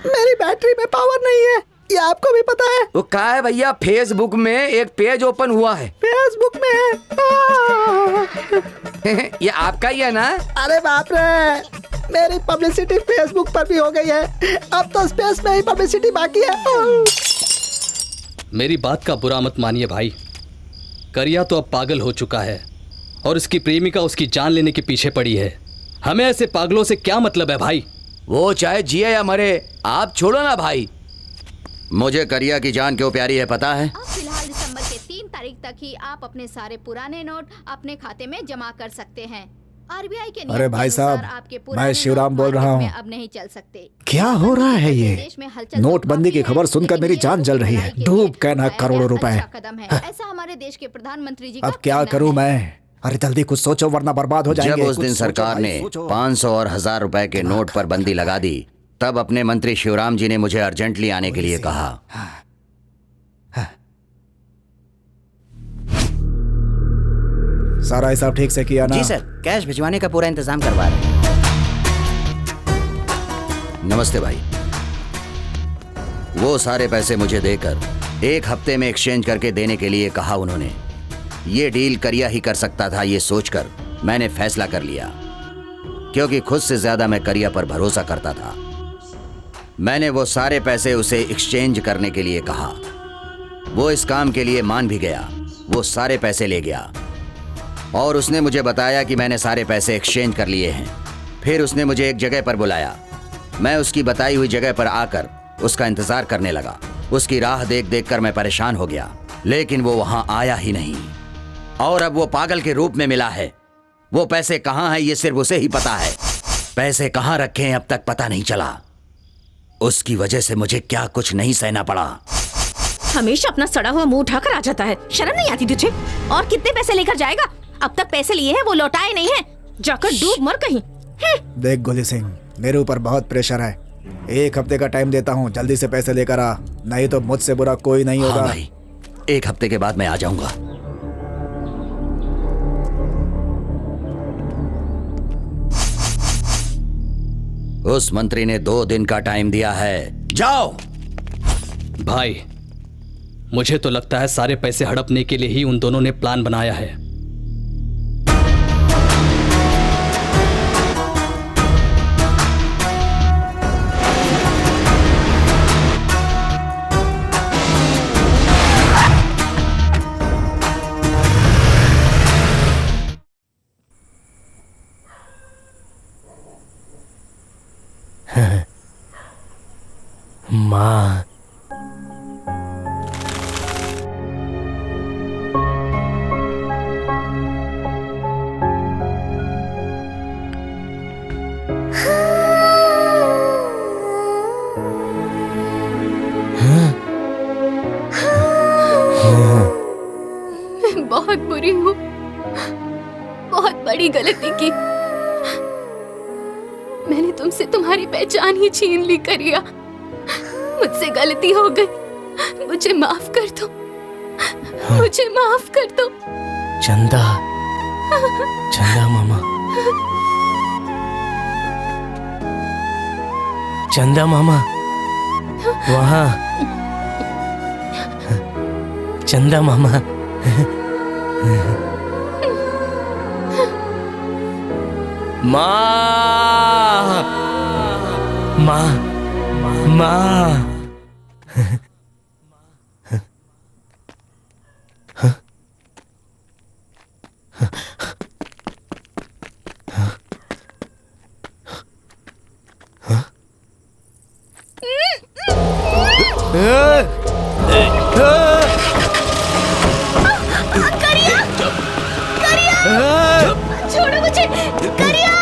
मेरी बैटरी में पावर नहीं है, ये आपको भी पता है। वो कहा है भैया, फेसबुक में एक पेज ओपन हुआ है। फेसबुक में ये आपका ही है ना? अरे बाप रे, मेरी पब्लिसिटी फेसबुक पर भी हो गई है, अब तो स्पेस में ही पब्लिसिटी बाकी है। मेरी बात का बुरा मत मानिए भाई, करिया तो अब पागल हो चुका है और उसकी प्रेमिका उसकी जान लेने के पीछे पड़ी है। हमें ऐसे पागलों से क्या मतलब है भाई? वो चाहे जिए या मरे, आप छोड़ो ना भाई। मुझे करिया की जान क्यों प्यारी है पता है? अब फिलहाल दिसंबर के 3 तारीख तक ही आप अपने सारे पुराने नोट अपने खाते में जमा कर सकते हैं। आरबीआई के अरे भाई साहब, मैं शिवराम बोल रहा हूँ। अब नहीं चल सकते। क्या हो रहा है ये? नोटबंदी की खबर सुनकर मेरी जान जल रही है। डूब गए ना करोड़ों रुपए। कदम है ऐसा हमारे देश के प्रधानमंत्री जी। अब क्या करूँ मैं? अरे जल्दी कुछ सोचो वरना बर्बाद हो जाएंगे। जब उस दिन सरकार ने 500 और 1000 रुपए के नोट पर बंदी लगा दी, तब अपने मंत्री शिवराम जी ने मुझे अर्जेंटली आने के लिए कहा। सारा हिसाब ठीक से किया ना? जी सर, कैश भिजवाने का पूरा इंतजाम करवा रहे हैं। नमस्ते भाई। वो सारे पैसे मुझे देकर 1 हफ्ते में एक्सचेंज करके देने के लिए कहा उन्होंने। ये डील करिया ही कर सकता था, ये सोचकर मैंने फैसला कर लिया, क्योंकि खुद से ज्यादा मैं करिया पर भरोसा करता था। मैंने वो सारे पैसे उसे एक्सचेंज करने के लिए कहा। वो इस काम के लिए मान भी गया। वो सारे पैसे ले गया और उसने मुझे बताया कि मैंने सारे पैसे एक्सचेंज कर लिए हैं। फिर उसने मुझे एक जगह पर बुलाया। मैं उसकी बताई हुई जगह पर आकर उसका इंतजार करने लगा। उसकी राह देख देख कर मैं परेशान हो गया, लेकिन वो वहां आया ही नहीं। और अब वो पागल के रूप में मिला है। वो पैसे कहाँ हैं ये सिर्फ उसे ही पता है। पैसे कहाँ रखे हैं अब तक पता नहीं चला। उसकी वजह से मुझे क्या कुछ नहीं सहना पड़ा। हमेशा अपना सड़ा हुआ मुंह उठाकर आ जाता है, शर्म नहीं आती तुझे? और कितने पैसे लेकर जाएगा? अब तक पैसे लिए हैं, वो लौटाए नहीं हैं। जाकर डूब मर कहीं। देख गोली सिंह, मेरे ऊपर बहुत प्रेशर है। 1 हफ्ते का टाइम देता हूँ, जल्दी से पैसे लेकर आ, नहीं तो मुझसे बुरा कोई नहीं होगा। हाँ भाई, 1 हफ्ते के बाद मैं आ जाऊंगा। उस मंत्री ने 2 दिन का टाइम दिया है, जाओ। भाई, मुझे तो लगता है सारे पैसे हड़पने के लिए ही उन दोनों ने प्लान बनाया है। माँ, मैं बहुत बुरी हूँ, बहुत बड़ी गलती की। मैंने तुमसे तुम्हारी पहचान ही छीन ली करिया। मुझसे गलती हो गई, मुझे माफ कर दो, मुझे माफ कर दो। चंदा, चंदा मामा, चंदा मामा, वहाँ चंदा मामा। माँ, माँ, माँ। छोड़ो मुझे, करिया!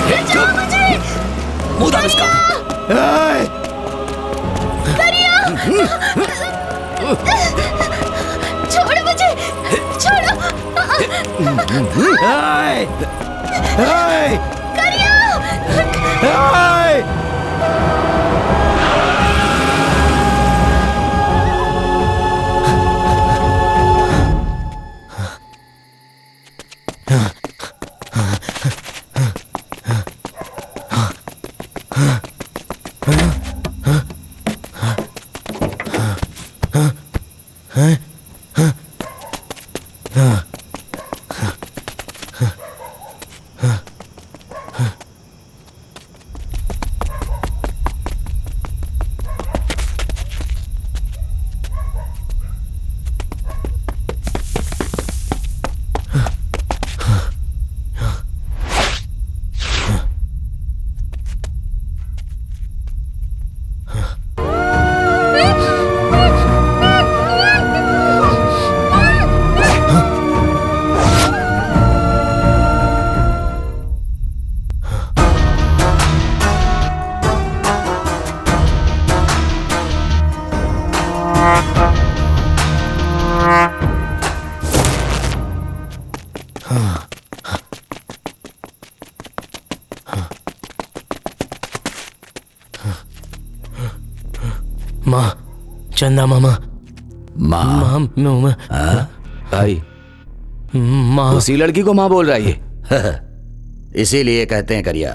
बचाओ मुझे! करिया! छोड़ो मुझे, छोड़ो! करिया! माँ, चंदा मामा। माँ? माँ, भाई, माँ। उसी लड़की को माँ बोल रहा है। इसीलिए कहते हैं करिया,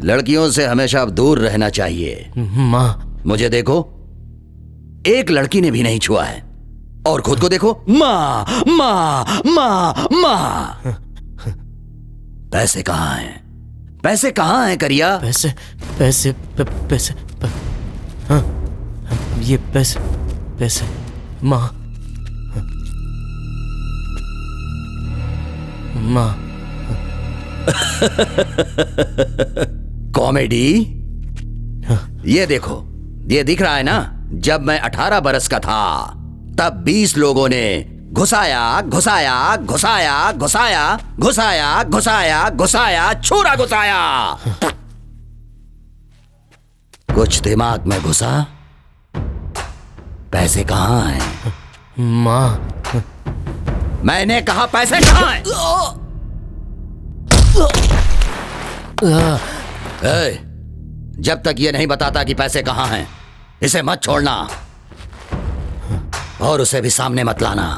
लड़कियों से हमेशा दूर रहना चाहिए। माँ, मुझे देखो, एक लड़की ने भी नहीं छुआ है, और खुद को देखो, माँ माँ माँ माँ। पैसे कहाँ हैं? पैसे कहाँ हैं करिया? पैसे, पैसे, पैसे, हाँ, ये पैसे, पैसे, माँ, माँ। कॉमेडी? ये देखो, ये दिख रहा है ना, जब मैं 18 बरस का था तब 20 लोगों ने घुसाया घुसाया घुसाया घुसाया घुसाया घुसाया घुसाया छुरा घुसाया। कुछ दिमाग में घुसा? पैसे कहाँ हैं? माँ, मैंने कहा पैसे कहाँ हैं? ए, जब तक ये नहीं बताता कि पैसे कहाँ हैं, इसे मत छोड़ना और उसे भी सामने मत लाना।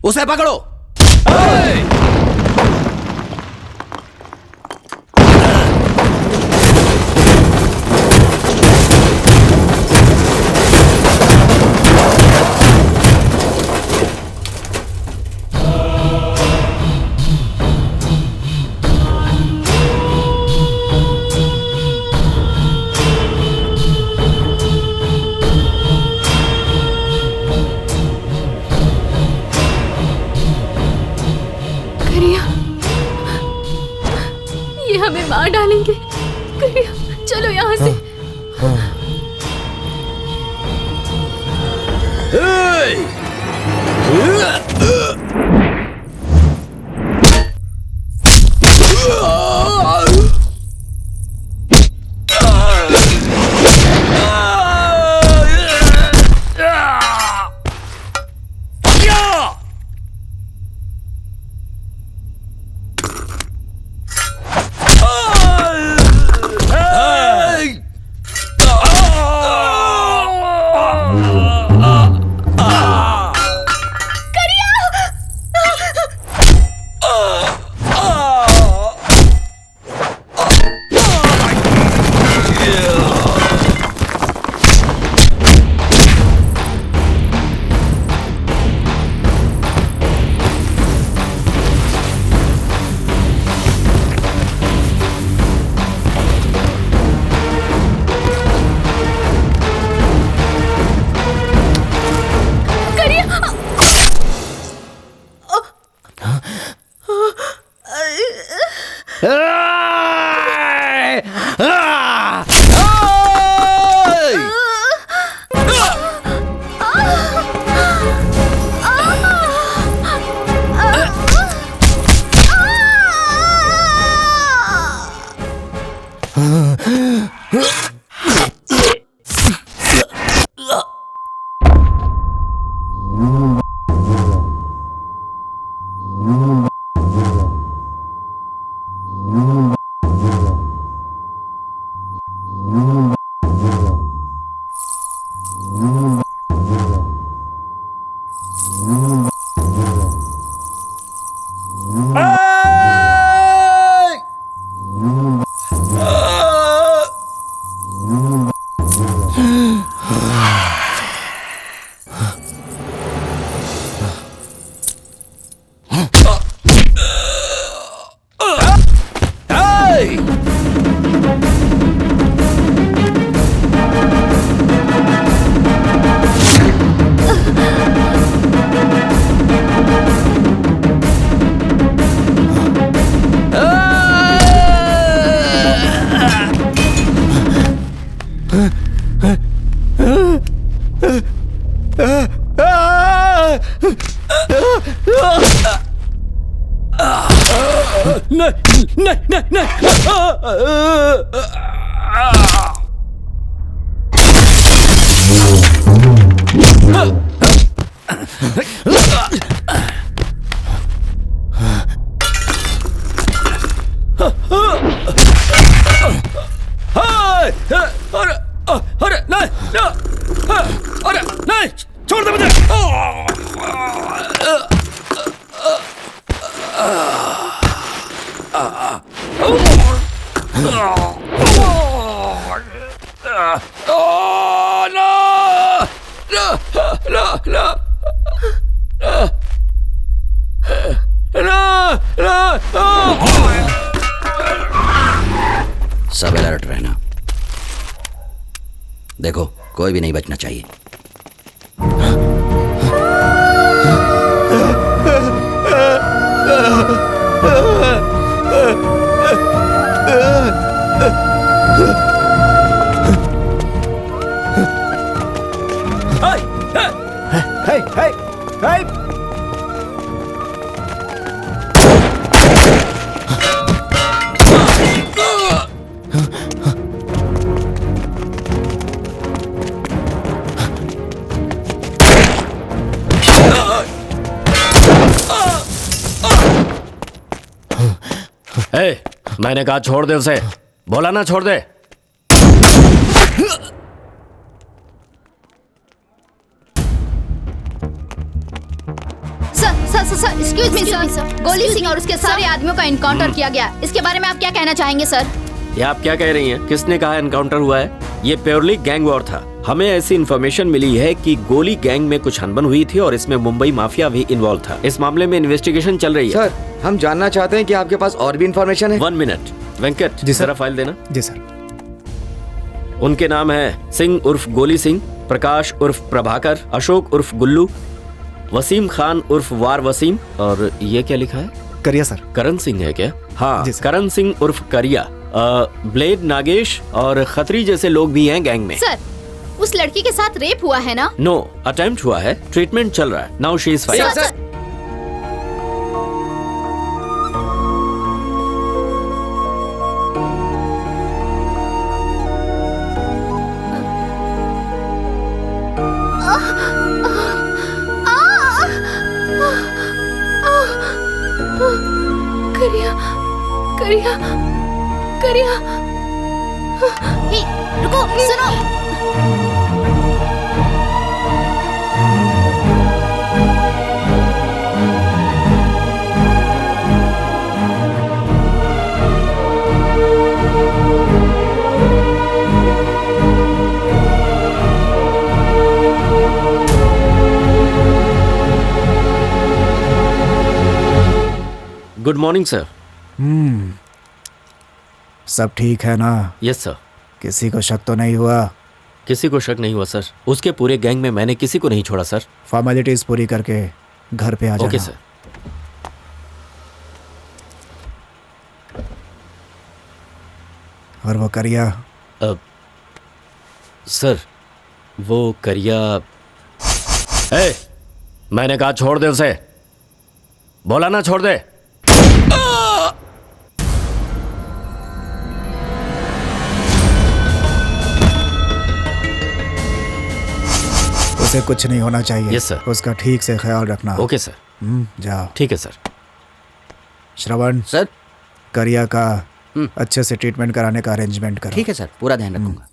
उसे पकड़ो। हमें मार डालेंगे। करिया, चलो यहाँ से। सब अलर्ट रहना। देखो, कोई भी नहीं बचना चाहिए। मैंने कहा छोड़ दे उसे, बोला ना छोड़ दे। सर एक्सक्यूज मी सर, गोली सिंह और उसके सारे आदमियों का इनकाउंटर किया गया। इसके बारे में आप क्या कहना चाहेंगे सर? ये आप क्या कह रही हैं? किसने कहा एनकाउंटर हुआ है? ये प्योरली गैंग वॉर था। हमें ऐसी इन्फॉर्मेशन मिली है कि गोली गैंग में कुछ अनबन हुई थी और इसमें मुंबई माफिया भी इन्वॉल्व था। इस मामले में इन्वेस्टिगेशन चल रही है। सर, हम जानना चाहते हैं कि आपके पास और भी इन्फॉर्मेशन है। 1 मिनट वेंकट, जरा फाइल देना। जी सर। उनके नाम है सिंह उर्फ गोली सिंह, प्रकाश उर्फ प्रभाकर, अशोक उर्फ गुल्लू, वसीम खान उर्फ वार वसीम, और ये क्या लिखा है? करिया सर। करण सिंह है क्या? हाँ, करण सिंह उर्फ करिया, ब्लेड नागेश और खत्री जैसे लोग भी हैं गैंग में। सर, उस लड़की के साथ रेप हुआ है ना? नो, अटेम्प्ट हुआ है, ट्रीटमेंट चल रहा है। Now she is fine. करिया, करिया। हे, रुको, सुनो। Good morning sir. सब ठीक है ना? Yes sir. किसी को शक तो नहीं हुआ? किसी को शक नहीं हुआ सर। उसके पूरे गैंग में मैंने किसी को नहीं छोड़ा सर। फॉर्मेलिटीज पूरी करके घर पे आ जाना। Okay sir. और वो करिया? सर, वो करिया। मैंने कहा छोड़ दे उसे। बोला ना छोड़ दे। उसे कुछ नहीं होना चाहिए। Yes sir. उसका ठीक से ख्याल रखना। Okay sir. जाओ। ठीक है सर। श्रवण सर, करिया का अच्छे से ट्रीटमेंट कराने का अरेंजमेंट करो। ठीक है सर, पूरा ध्यान रखूंगा।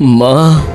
माँ